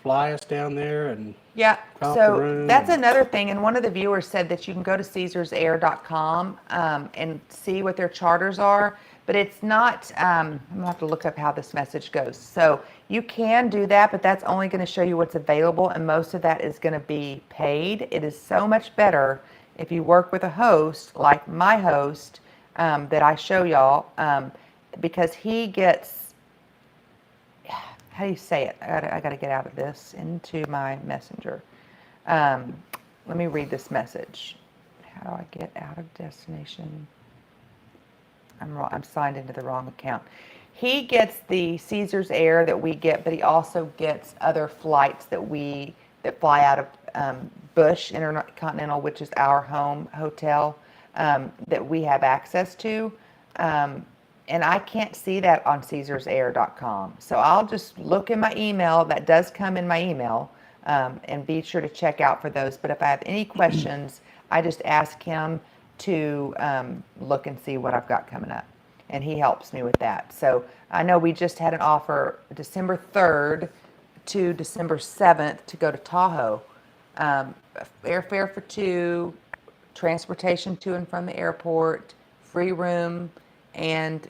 [SPEAKER 3] fly us down there and
[SPEAKER 2] Yeah,
[SPEAKER 3] Comp the
[SPEAKER 2] so
[SPEAKER 3] room
[SPEAKER 2] that's
[SPEAKER 3] and-
[SPEAKER 2] another thing. And one of the viewers said that you can go to CaesarsAir.com and see what their charters are, but it's not, I'm gonna have to look up how this message goes. So you can do that, but that's only gonna show you what's available, and most of that is gonna be paid. It is so much better if you work with a host, like my host, that I show y'all, because he gets, how do you say it? I gotta get out of this into my messenger. Let me read this message. How do I get out of destination? I'm wrong. I'm signed into the wrong account. He gets the Caesars Air that we get, but he also gets other flights that fly out of Bush Intercontinental, which is our home hotel, that we have access to. And I can't see that on CaesarsAir.com. So I'll just look in my email. That does come in my email, and be sure to check out for those. But if I have any questions, I just ask him to look and see what I've got coming up. And he helps me with that. So I know we just had an offer December 3rd to December 7th to go to Tahoe. Airfare for two, transportation to and from the airport, free room, and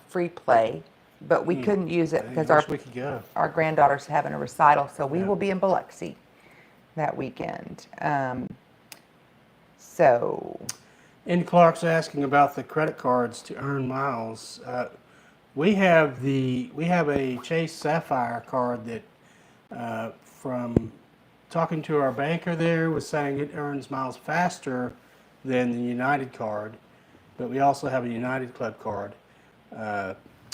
[SPEAKER 2] free play, but we couldn't use it because
[SPEAKER 3] we could go.
[SPEAKER 2] our granddaughter's having a recital, so we will be in Biloxi that weekend. So
[SPEAKER 3] And Clark's asking about the credit cards to earn miles. We have a Chase Sapphire card that from talking to our banker there was saying it earns miles faster than the United card, but we also have a United Club card.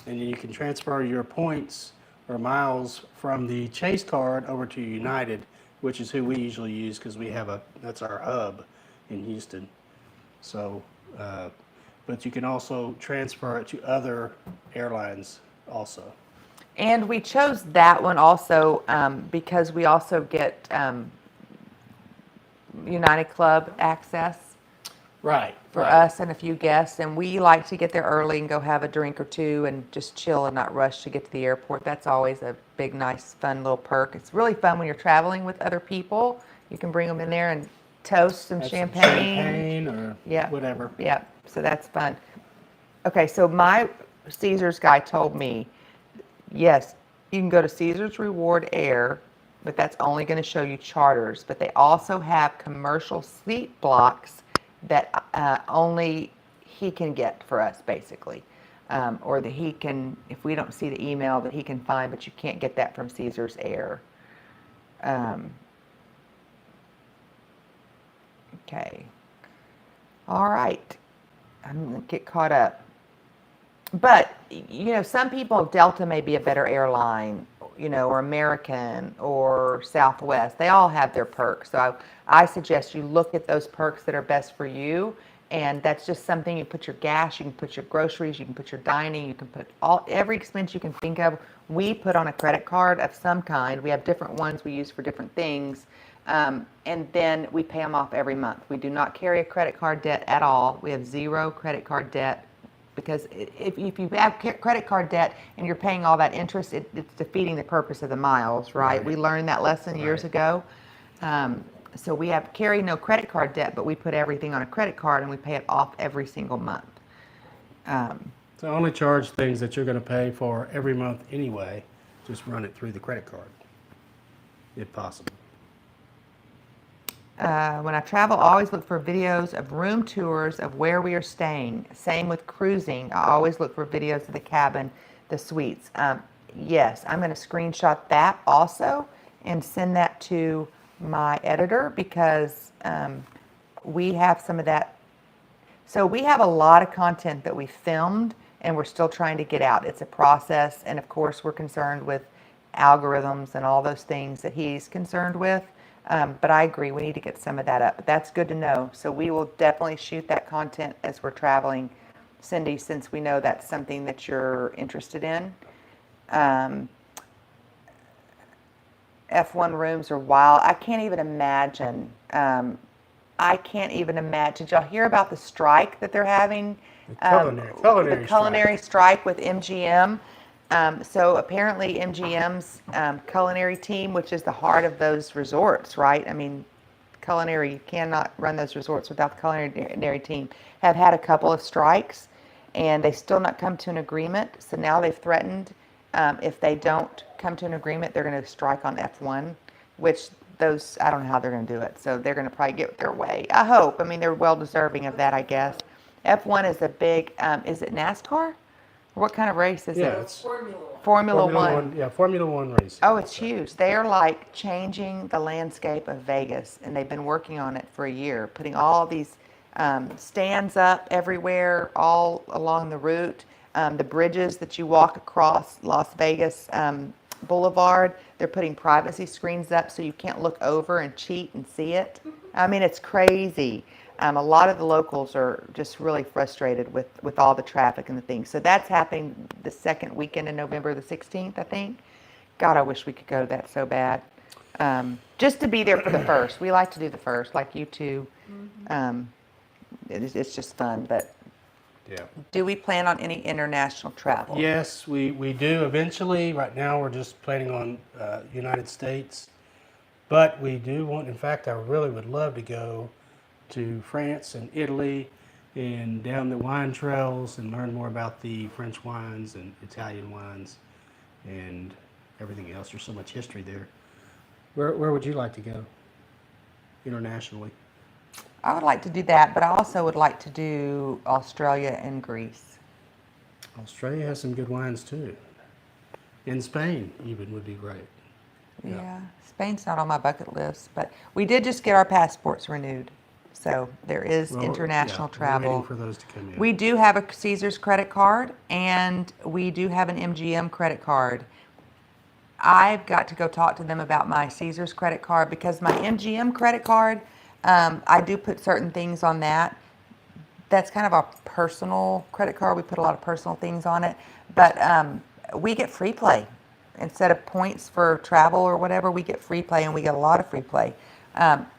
[SPEAKER 3] And you can transfer your points or miles from the Chase card over to United, which is who we usually use because that's our hub in Houston. So, but you can also transfer it to other airlines also.
[SPEAKER 2] and we chose that one also because we also get United Club access
[SPEAKER 3] Right.
[SPEAKER 2] for us and a few guests, and we like to get there early and go have a drink or two and just chill and not rush to get to the airport. That's always a big, nice, fun little perk. It's really fun when you're traveling with other people. You can bring them in there and toast some
[SPEAKER 3] Have
[SPEAKER 2] champagne.
[SPEAKER 3] or
[SPEAKER 2] Yeah.
[SPEAKER 3] whatever.
[SPEAKER 2] Yeah, so that's fun. Okay, so my Caesars guy told me, yes, you can go to Caesars Reward Air, but that's only going to show you charters. But they also have commercial seat blocks that only he can get for us, basically. Or that he can, if we don't see the email, that he can find, but you can't get that from Caesars Air. Okay. All right. I'm going to get caught up. But, some people, Delta may be a better airline, or American or Southwest. They all have their perks. So I suggest you look at those perks that are best for you. And that's just something you put your gas, you can put your groceries, you can put your dining, you can put every expense you can think of. We put on a credit card of some kind. We have different ones we use for different things. And then we pay them off every month. We do not carry a credit card debt at all. We have zero credit card debt because if you have credit card debt and you're paying all that interest, it's defeating the purpose of the miles, right? We learned that lesson years ago. So we carry no credit card debt, but we put everything on a credit card and we pay it off every single month.
[SPEAKER 3] So only charge things that you're going to pay for every month anyway. Just run it through the credit card, if possible.
[SPEAKER 2] When I travel, I always look for videos of room tours of where we are staying. Same with cruising. I always look for videos of the cabin, the suites. Yes, I'm going to screenshot that also and send that to my editor because we have some of that. So we have a lot of content that we filmed and we're still trying to get out. It's a process, and of course we're concerned with algorithms and all those things that he's concerned with. But I agree, we need to get some of that up. But that's good to know. So we will definitely shoot that content as we're traveling, Cindy, since we know that's something that you're interested in. F1 rooms are wild. I can't even imagine. Did y'all hear about the strike that they're having? The culinary strike with MGM. So apparently MGM's culinary team, which is the heart of those resorts, right? I mean, culinary, you cannot run those resorts without the culinary team, have had a couple of strikes and they still not come to an agreement. So now they've threatened if they don't come to an agreement, they're going to strike on F1, which I don't know how they're going to do it. So they're going to probably get their way. I hope. I mean, they're well deserving of that, I guess. F1 is a big, is it NASCAR? What kind of race is it?
[SPEAKER 3] It's
[SPEAKER 2] Formula One.
[SPEAKER 3] Yeah, Formula One racing.
[SPEAKER 2] Oh, it's huge. They are like changing the landscape of Vegas, and they've been working on it for a year, putting all these stands up everywhere, all along the route. The bridges that you walk across Las Vegas Boulevard, they're putting privacy screens up so you can't look over and cheat and see it. I mean, it's crazy. A lot of the locals are just really frustrated with all the traffic and the things. So that's happening the second weekend in November, the 16th, I think. God, I wish we could go to that so bad. Just to be there for the first. We like to do the first, like you two. It's just fun. But
[SPEAKER 3] Yeah.
[SPEAKER 2] do we plan on any international travel?
[SPEAKER 3] Yes, we do eventually. Right now we're just planning on United States. But we do want, in fact, I really would love to go to France and Italy and down the wine trails and learn more about the French wines and Italian wines and everything else. There's so much history there. Where would you like to go internationally?
[SPEAKER 2] I would like to do that, but I also would like to do Australia and Greece.
[SPEAKER 3] Australia has some good wines too. And Spain even would be great.
[SPEAKER 2] Yeah, Spain's not on my bucket list, but we did just get our passports renewed. So there is international travel.
[SPEAKER 3] We're waiting for those to come in.
[SPEAKER 2] We do have a Caesars credit card and we do have an MGM credit card. I've got to go talk to them about my Caesars credit card because my MGM credit card, I do put certain things on that. That's kind of our personal credit card. We put a lot of personal things on it, but we get free play. Instead of points for travel or whatever, we get free play and we get a lot of free play.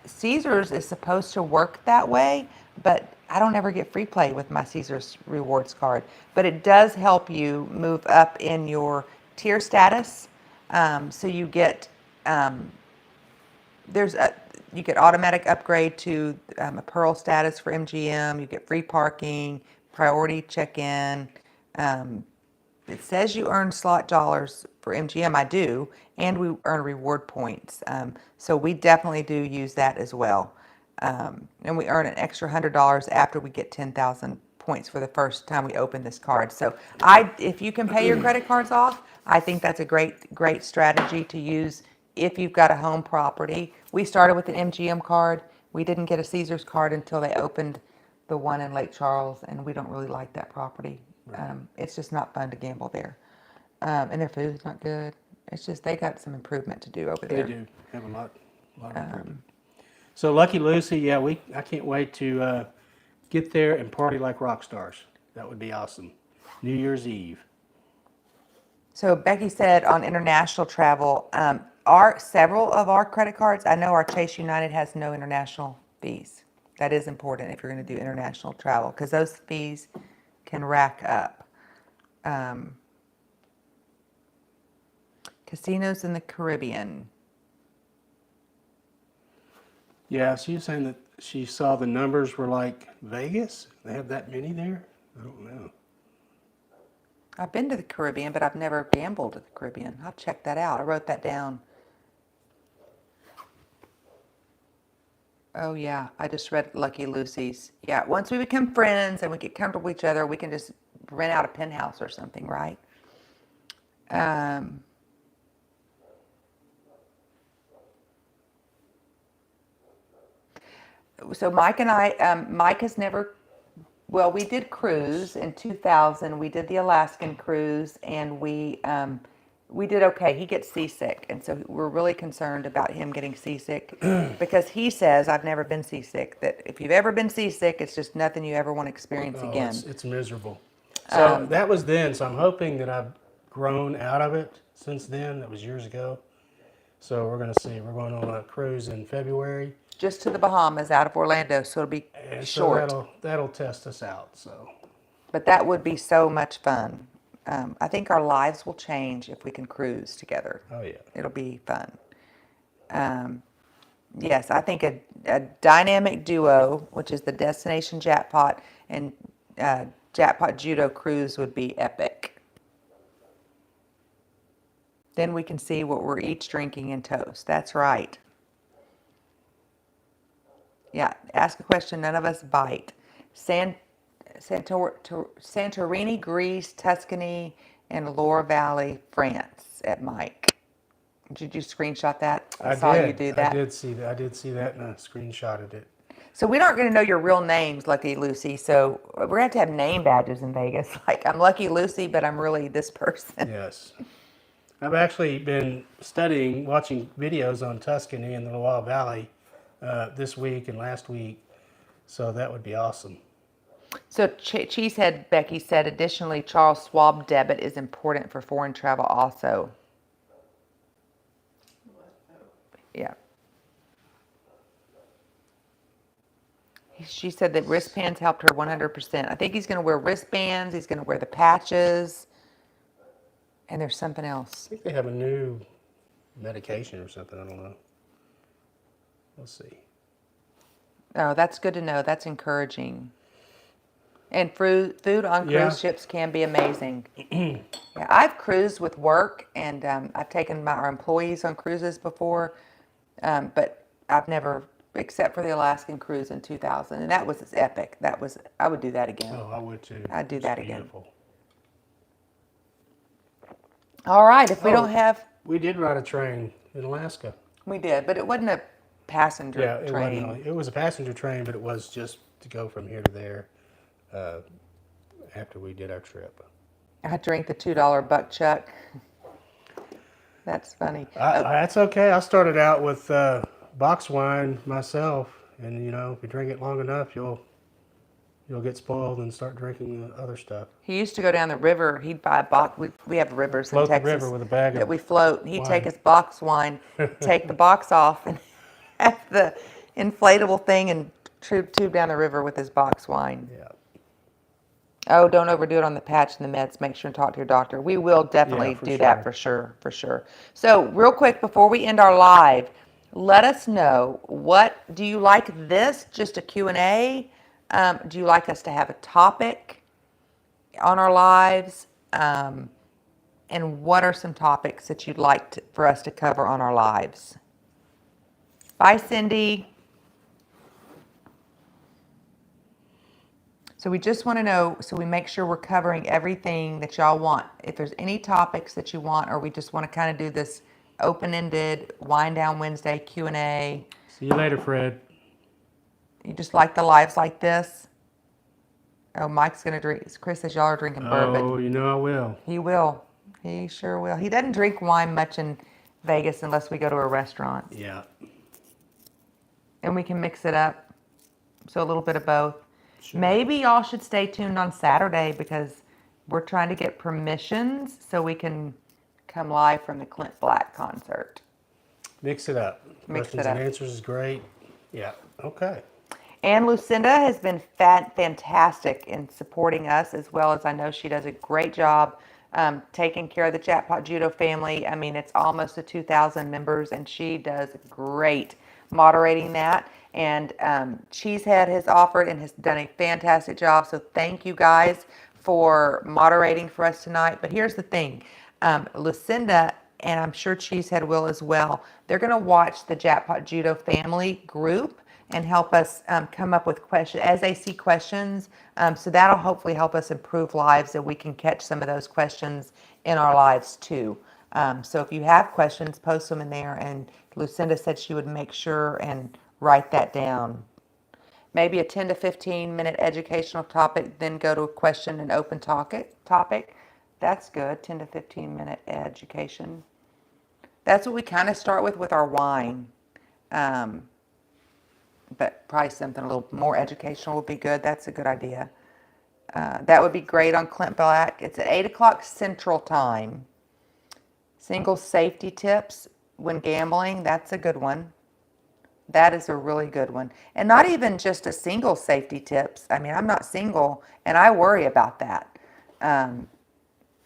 [SPEAKER 2] Caesars is supposed to work that way, but I don't ever get free play with my Caesars rewards card. But it does help you move up in your tier status. So you get you get automatic upgrade to a Pearl status for MGM. You get free parking, priority check-in. It says you earn slot dollars for MGM. I do, and we earn reward points. So we definitely do use that as well. And we earn an extra $100 after we get 10,000 points for the first time we open this card. So if you can pay your credit cards off, I think that's a great strategy to use if you've got a home property. We started with an MGM card. We didn't get a Caesars card until they opened the one in Lake Charles, and we don't really like that property. It's just not fun to gamble there. And their food's not good. It's just they got some improvement to do over there.
[SPEAKER 3] They do have a lot of improvement. So Lucky Lucy, yeah, I can't wait to get there and party like rock stars. That would be awesome. New Year's Eve.
[SPEAKER 2] So Becky said on international travel, several of our credit cards, I know our Chase United has no international fees. That is important if you're going to do international travel because those fees can rack up. Casinos in the Caribbean.
[SPEAKER 3] Yeah, she was saying that she saw the numbers were like Vegas. They have that many there? I don't know.
[SPEAKER 2] I've been to the Caribbean, but I've never gambled at the Caribbean. I'll check that out. I wrote that down. Oh, yeah. I just read Lucky Lucy's. Yeah, once we become friends and we get comfortable with each other, we can just rent out a penthouse or something, right? So Mike and I, Mike has never, well, we did cruise in 2000. We did the Alaskan cruise, and we did okay. He gets seasick, and so we're really concerned about him getting seasick because he says, I've never been seasick, that if you've ever been seasick, it's just nothing you ever want to experience
[SPEAKER 3] Oh,
[SPEAKER 2] again.
[SPEAKER 3] it's miserable. So that was then. So I'm hoping that I've grown out of it since then. That was years ago. So we're going to see. We're going on a cruise in February.
[SPEAKER 2] Just to the Bahamas out of Orlando, so it'll be
[SPEAKER 3] And
[SPEAKER 2] short.
[SPEAKER 3] so that'll test us out. So
[SPEAKER 2] But that would be so much fun. I think our lives will change if we can cruise together.
[SPEAKER 3] oh yeah.
[SPEAKER 2] It'll be fun. Yes, I think a dynamic duo, which is the Destination Jackpot and Jackpot Judo cruise, would be epic. Then we can see what we're each drinking and toast. That's right. Yeah, ask a question, none of us bite. Santorini, Greece, Tuscany, and Loire Valley, France at Mike. Did you screenshot that?
[SPEAKER 3] I
[SPEAKER 2] saw
[SPEAKER 3] did.
[SPEAKER 2] you do that.
[SPEAKER 3] I did see that. I did see that, and I screenshotted it.
[SPEAKER 2] So we aren't going to know your real names, Lucky Lucy. So we're going to have name badges in Vegas. Like, I'm Lucky Lucy, but I'm really this person.
[SPEAKER 3] Yes. I've actually been studying, watching videos on Tuscany and the Loire Valley this week and last week. So that would be awesome.
[SPEAKER 2] So Cheesehead Becky said, additionally, Charles Schwab debit is important for foreign travel also. Yeah. She said that wristbands helped her 100%. I think he's going to wear wristbands. He's going to wear the patches. And there's something
[SPEAKER 3] I
[SPEAKER 2] else.
[SPEAKER 3] think they have a new medication or something. I don't know. We'll see.
[SPEAKER 2] Oh, that's good to know. That's encouraging. And food on
[SPEAKER 3] Yeah.
[SPEAKER 2] cruise ships can be amazing. Yeah, I've cruised with work, and I've taken our employees on cruises before, but I've never, except for the Alaskan cruise in 2000, and that was epic. I would do that again.
[SPEAKER 3] Oh, I would too.
[SPEAKER 2] I'd do
[SPEAKER 3] It's
[SPEAKER 2] that again.
[SPEAKER 3] beautiful.
[SPEAKER 2] All right, if we
[SPEAKER 3] Oh.
[SPEAKER 2] don't have,
[SPEAKER 3] We did ride a train in Alaska.
[SPEAKER 2] we did, but it wasn't a passenger
[SPEAKER 3] Yeah, it
[SPEAKER 2] train.
[SPEAKER 3] wasn't. It was a passenger train, but it was just to go from here to there after we did our trip.
[SPEAKER 2] I drank the $2 buck chuck. That's funny.
[SPEAKER 3] That's okay. I started out with box wine myself, and you know, if you drink it long enough, you'll get spoiled and start drinking the other stuff.
[SPEAKER 2] He used to go down the river. He'd buy a box. We have rivers in
[SPEAKER 3] Float the
[SPEAKER 2] Texas
[SPEAKER 3] river with a bag
[SPEAKER 2] that
[SPEAKER 3] of
[SPEAKER 2] we float. He'd take
[SPEAKER 3] wine.
[SPEAKER 2] his box wine, take the box off, and have the inflatable thing and tube down the river with his box wine.
[SPEAKER 3] Yeah.
[SPEAKER 2] Oh, don't overdo it on the patch and the meds. Make sure and talk to your doctor. We will definitely
[SPEAKER 3] for
[SPEAKER 2] do that
[SPEAKER 3] sure.
[SPEAKER 2] for sure. So real quick, before we end our live, let us know, what do you like this? Just a Q&A? Do you like us to have a topic on our lives? And what are some topics that you'd like for us to cover on our lives? Bye, Cindy. So we just want to know, so we make sure we're covering everything that y'all want. If there's any topics that you want, or we just want to kind of do this open-ended wind down Wednesday Q&A.
[SPEAKER 3] See you later, Fred.
[SPEAKER 2] You just like the lives like this? Oh, Mike's going to drink. Chris says y'all are drinking bourbon.
[SPEAKER 3] Oh, you know I will.
[SPEAKER 2] He will. He sure will. He doesn't drink wine much in Vegas unless we go to a restaurant.
[SPEAKER 3] Yeah.
[SPEAKER 2] And we can mix it up. So a little bit of both.
[SPEAKER 3] Sure.
[SPEAKER 2] Maybe y'all should stay tuned on Saturday, because we're trying to get permissions so we can come live from the Clint Black concert.
[SPEAKER 3] Mix it up.
[SPEAKER 2] Mix
[SPEAKER 3] Questions
[SPEAKER 2] it
[SPEAKER 3] and
[SPEAKER 2] up.
[SPEAKER 3] answers is great. Yeah. Okay.
[SPEAKER 2] And Lucinda has been fantastic in supporting us, as well as I know she does a great job taking care of the Jackpot Judo family. I mean, it's almost to 2,000 members, and she does great moderating that. And Cheesehead has offered and has done a fantastic job. So thank you guys for moderating for us tonight. But here's the thing, Lucinda, and I'm sure Cheesehead will as well, they're going to watch the Jackpot Judo family group and help us come up with questions as they see questions. So that'll hopefully help us improve lives, and we can catch some of those questions in our lives too. So if you have questions, post them in there. And Lucinda said she would make sure and write that down. Maybe a 10 to 15 minute educational topic, then go to a question and open topic. That's good, 10 to 15 minute education. That's what we kind of start with our wine. But probably something a little more educational would be good. That's a good idea. That would be great on Clint Black. It's at 8 o'clock Central Time. Single safety tips when gambling. That's a good one. That is a really good one. And not even just a single safety tips. I mean, I'm not single, and I worry about that.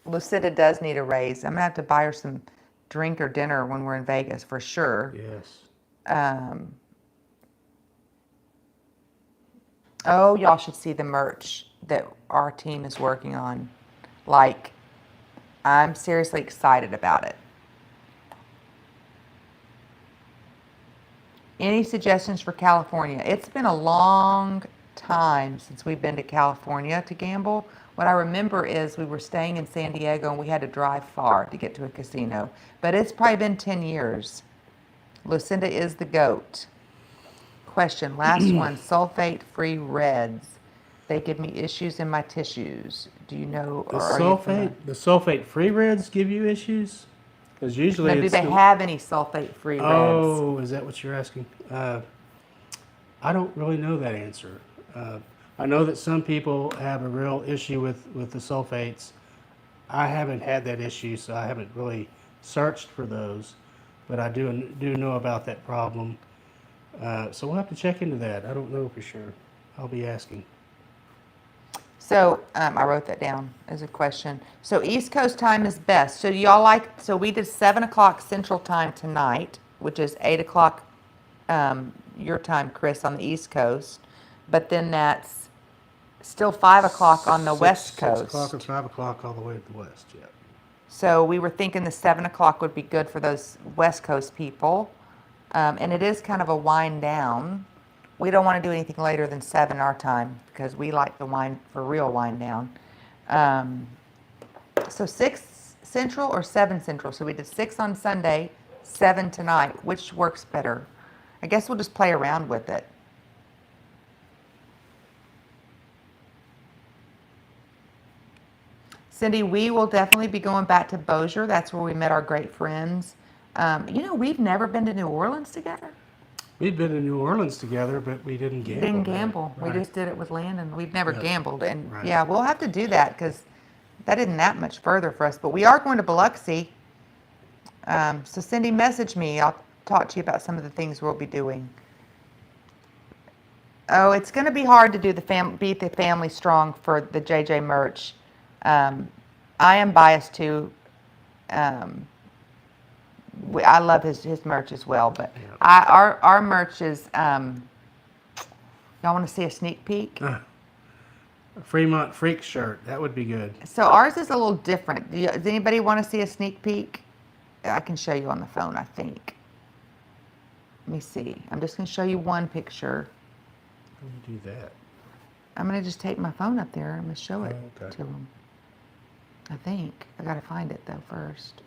[SPEAKER 2] Lucinda does need a raise. I'm going to have to buy her some drink or dinner when we're in Vegas for sure.
[SPEAKER 3] Yes.
[SPEAKER 2] Oh, y'all should see the merch that our team is working on. Like, I'm seriously excited about it. Any suggestions for California? It's been a long time since we've been to California to gamble. What I remember is we were staying in San Diego and we had to drive far to get to a casino. But it's probably been 10 years. Lucinda is the GOAT. Question, last one, sulfate-free reds. They give me issues in my tissues. Do you know?
[SPEAKER 3] The
[SPEAKER 2] or are you familiar?
[SPEAKER 3] sulfate-free reds give you issues? Because usually
[SPEAKER 2] Now, do
[SPEAKER 3] it's
[SPEAKER 2] they have any sulfate-free reds?
[SPEAKER 3] Oh, is that what you're asking? I don't really know that answer. I know that some people have a real issue with the sulfates. I haven't had that issue, so I haven't really searched for those, but I do know about that problem. So we'll have to check into that. I don't know for sure. I'll be asking.
[SPEAKER 2] So I wrote that down as a question. So East Coast time is best. So y'all so we did 7 o'clock Central Time tonight, which is 8 o'clock your time, Chris, on the East Coast. But then that's still 5 o'clock on the West Coast.
[SPEAKER 3] 6 o'clock or 5 o'clock all the way to the west, yeah.
[SPEAKER 2] So we were thinking the 7 o'clock would be good for those West Coast people. And it is kind of a wind down. We don't want to do anything later than 7 our time because we like the wine for real wind down. So 6 Central or 7 Central? So we did 6 on Sunday, 7 tonight. Which works better? I guess we'll just play around with it. Cindy, we will definitely be going back to Bossier. That's where we met our great friends. We've never been to New Orleans together.
[SPEAKER 3] We've been in New Orleans together, but we didn't gamble.
[SPEAKER 2] Didn't gamble.
[SPEAKER 3] Right.
[SPEAKER 2] We just did it with Landon. We've never gambled. And
[SPEAKER 3] Right.
[SPEAKER 2] yeah, we'll have to do that because that isn't that much further for us. But we are going to Biloxi. So Cindy, message me. I'll talk to you about some of the things we'll be doing. Oh, it's going to be hard to do beat the family strong for the JJ merch. I am biased too. I love his merch as well, but our merch is. Y'all want to see a sneak peek?
[SPEAKER 3] A Fremont Freak shirt, that would be good.
[SPEAKER 2] So ours is a little different. Does anybody want to see a sneak peek? I can show you on the phone, I think. Let me see. I'm just going to show you one picture.
[SPEAKER 3] How do you do that?
[SPEAKER 2] I'm going to just take my phone up there. I'm going to show it
[SPEAKER 3] Oh, okay.
[SPEAKER 2] to them. I think. I got to find it, though, first.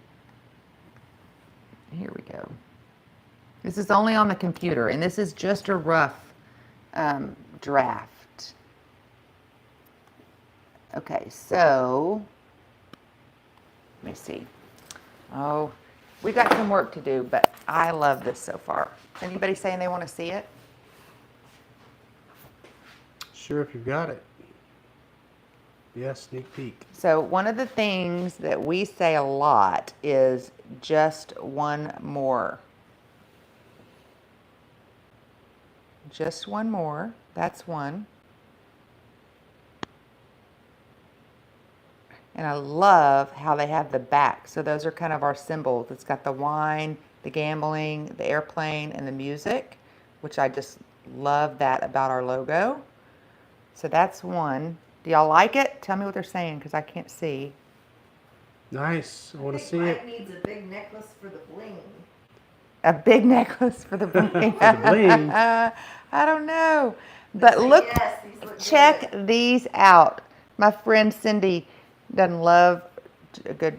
[SPEAKER 2] Here we go. This is only on the computer, and this is just a rough draft. Okay, so let me see. Oh, we got some work to do, but I love this so far. Anybody saying they want to see it?
[SPEAKER 3] Sure, if you've got it. Yes, sneak peek.
[SPEAKER 2] So one of the things that we say a lot is just one more. Just one more. That's one. And I love how they have the back. So those are kind of our symbols. It's got the wine, the gambling, the airplane, and the music, which I just love that about our logo. So that's one. Do y'all like it? Tell me what they're saying because I can't see.
[SPEAKER 3] Nice. I want to see
[SPEAKER 4] Mike
[SPEAKER 3] it.
[SPEAKER 4] needs a big necklace for the bling.
[SPEAKER 2] A big necklace for the bling.
[SPEAKER 3] For the bling.
[SPEAKER 2] I don't know. But
[SPEAKER 4] Say
[SPEAKER 2] look,
[SPEAKER 4] yes, these look
[SPEAKER 2] check
[SPEAKER 4] good.
[SPEAKER 2] these out. My friend Cindy doesn't love a good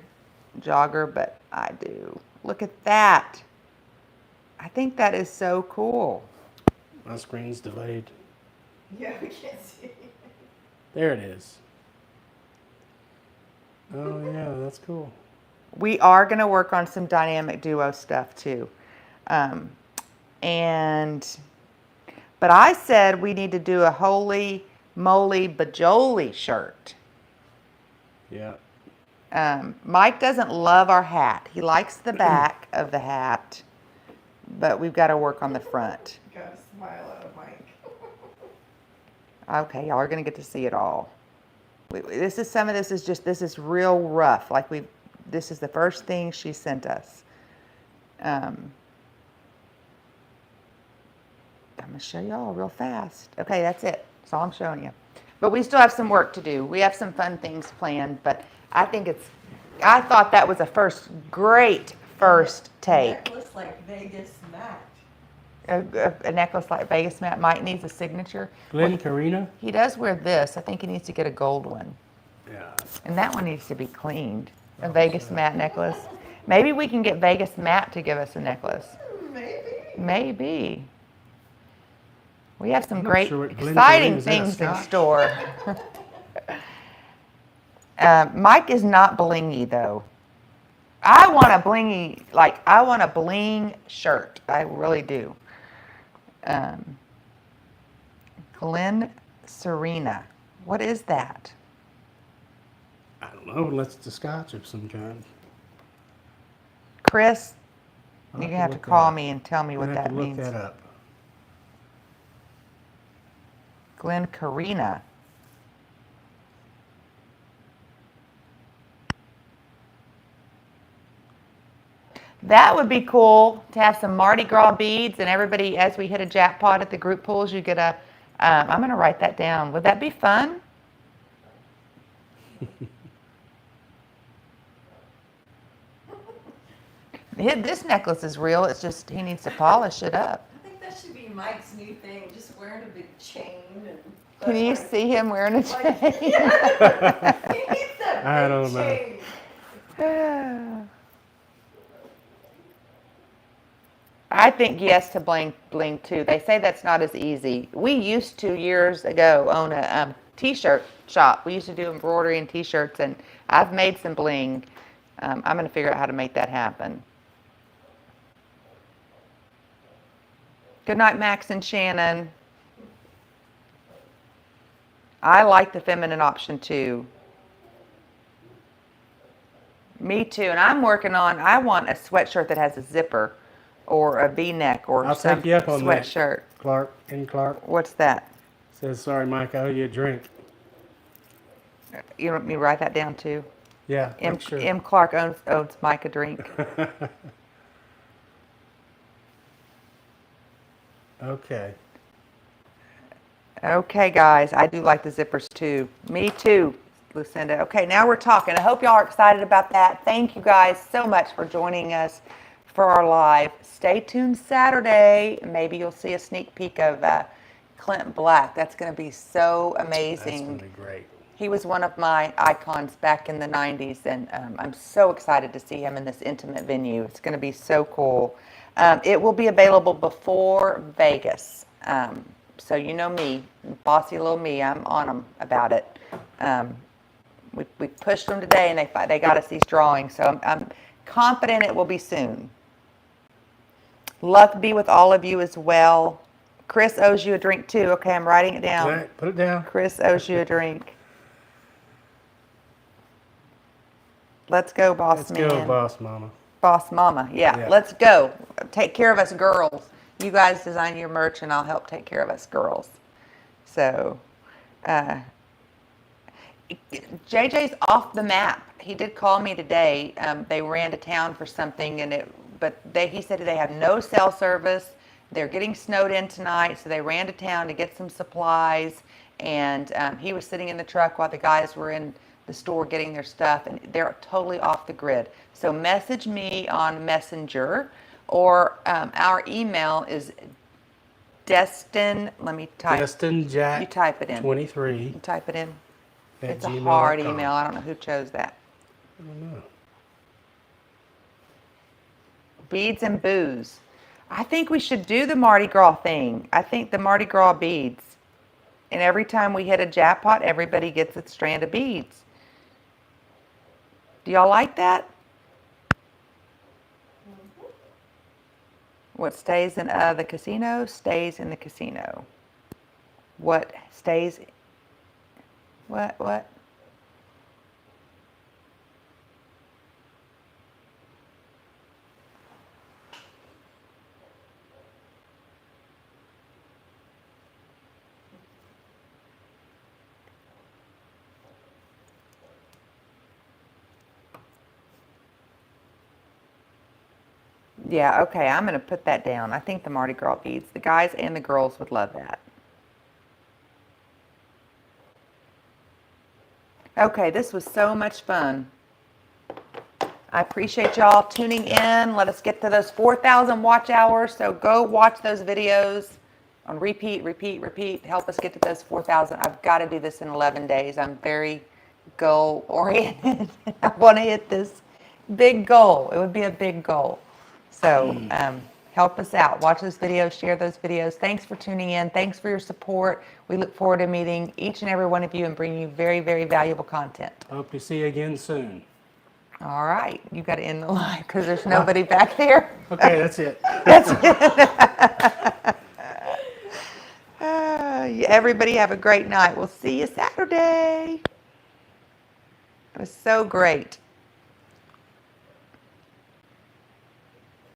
[SPEAKER 2] jogger, but I do. Look at that. I think that is so cool.
[SPEAKER 3] My screen's delayed.
[SPEAKER 4] Yeah, we can't see.
[SPEAKER 3] There it is. Oh yeah, that's cool.
[SPEAKER 2] We are going to work on some dynamic duo stuff too. But I said we need to do a holy moly bajoli shirt.
[SPEAKER 3] Yeah.
[SPEAKER 2] Mike doesn't love our hat. He likes the back of the hat, but we've got to work on the front.
[SPEAKER 4] Got a smile out of Mike.
[SPEAKER 2] Okay, y'all are going to get to see it all. This is real rough. This is the first thing she sent us. I'm going to show y'all real fast. Okay, that's it. That's all I'm showing you. But we still have some work to do. We have some fun things planned, but I thought that was a great first take.
[SPEAKER 4] Necklace like Vegas Matt.
[SPEAKER 2] A necklace like Vegas Matt. Mike needs a signature.
[SPEAKER 3] Glenn Karina?
[SPEAKER 2] He does wear this. I think he needs to get a gold one.
[SPEAKER 3] Yeah.
[SPEAKER 2] And that one needs to be cleaned. A Vegas Matt necklace. Maybe we can get Vegas Matt to give us a necklace. Maybe. We have some
[SPEAKER 3] I'm not
[SPEAKER 2] great,
[SPEAKER 3] sure what Glen
[SPEAKER 2] exciting
[SPEAKER 3] Karina's in, a
[SPEAKER 2] things in
[SPEAKER 3] Scotch?
[SPEAKER 2] store. Mike is not blingy though. I want a bling shirt. I really do. Glen Serena. What is that?
[SPEAKER 3] I don't know, unless it's a scotch of some kind.
[SPEAKER 2] Chris,
[SPEAKER 3] I'll
[SPEAKER 2] you're going to have to
[SPEAKER 3] look that
[SPEAKER 2] call
[SPEAKER 3] up.
[SPEAKER 2] me and tell me what
[SPEAKER 3] I'll have
[SPEAKER 2] that
[SPEAKER 3] to look
[SPEAKER 2] means.
[SPEAKER 3] that up.
[SPEAKER 2] Glen Karina. That would be cool to have some Mardi Gras beads and everybody, as we hit a jackpot at the group pools, you get I'm going to write that down. Would that be fun? This necklace is real. It's just he needs to polish it up.
[SPEAKER 4] I think that should be Mike's new thing, just wearing a big chain and.
[SPEAKER 2] Can you see him wearing a chain?
[SPEAKER 4] He needs that
[SPEAKER 3] I
[SPEAKER 4] big
[SPEAKER 3] don't know.
[SPEAKER 4] chain.
[SPEAKER 2] I think yes to bling too. They say that's not as easy. We used to years ago own a t-shirt shop. We used to do embroidery and t-shirts, and I've made some bling. I'm going to figure out how to make that happen. Good night, Max and Shannon. I like the feminine option too. Me too, and I'm working on, I want a sweatshirt that has a zipper or a V-neck or
[SPEAKER 3] I'll
[SPEAKER 2] some
[SPEAKER 3] take you up on that.
[SPEAKER 2] sweatshirt.
[SPEAKER 3] Clark
[SPEAKER 2] What's that?
[SPEAKER 3] says, sorry, Mike, I owe you a drink.
[SPEAKER 2] You want me to write that down too?
[SPEAKER 3] Yeah, I'm sure.
[SPEAKER 2] M. Clark owes Mike a drink.
[SPEAKER 3] Okay.
[SPEAKER 2] Okay, guys, I do like the zippers too. Me too, Lucinda. Okay, now we're talking. I hope y'all are excited about that. Thank you guys so much for joining us for our live. Stay tuned Saturday. Maybe you'll see a sneak peek of Clint Black. That's going to be so amazing.
[SPEAKER 3] That's going to be great.
[SPEAKER 2] He was one of my icons back in the 90s, and I'm so excited to see him in this intimate venue. It's going to be so cool. It will be available before Vegas. So you know me, bossy little me, I'm on them about it. We pushed them today, and they got us these drawings, so I'm confident it will be soon. Luck be with all of you as well. Chris owes you a drink too. Okay, I'm writing it down.
[SPEAKER 3] All right, put it down.
[SPEAKER 2] Chris owes you a drink. Let's go, boss
[SPEAKER 3] Let's
[SPEAKER 2] man.
[SPEAKER 3] go, boss mama.
[SPEAKER 2] Boss mama. Yeah, let's go. Take care of us girls. You guys design your merch, and I'll help take care of us girls. So, JJ's off the map. He did call me today. They ran to town for something, he said they have no cell service. They're getting snowed in tonight, so they ran to town to get some supplies. And he was sitting in the truck while the guys were in the store getting their stuff, and they're totally off the grid. So message me on Messenger, or our email is Destin. Let me type.
[SPEAKER 3] Destin Jack.
[SPEAKER 2] You type it in.
[SPEAKER 3] 23.
[SPEAKER 2] You type it in.
[SPEAKER 3] at
[SPEAKER 2] It's a
[SPEAKER 3] gmail.com.
[SPEAKER 2] hard email. I don't know who chose that.
[SPEAKER 3] I don't know.
[SPEAKER 2] Beads and booze. I think we should do the Mardi Gras thing. I think the Mardi Gras beads. And every time we hit a jackpot, everybody gets a strand of beads. Do y'all like that? What stays in the casino stays in the casino. What stays? What? Yeah, okay, I'm going to put that down. I think the Mardi Gras beads, the guys and the girls would love that. Okay, this was so much fun. I appreciate y'all tuning in. Let us get to those 4,000 watch hours. So go watch those videos on repeat. Help us get to those 4,000. I've got to do this in 11 days. I'm very goal oriented. I want to hit this big goal. It would be a big goal. So help us out. Watch those videos, share those videos. Thanks for tuning in. Thanks for your support. We look forward to meeting each and every one of you and bringing you very, very valuable content.
[SPEAKER 3] Hope to see you again soon.
[SPEAKER 2] All right. You got to end the live because there's nobody back there.
[SPEAKER 3] Okay, that's it.
[SPEAKER 2] That's it. Everybody have a great night. We'll see you Saturday. It was so great.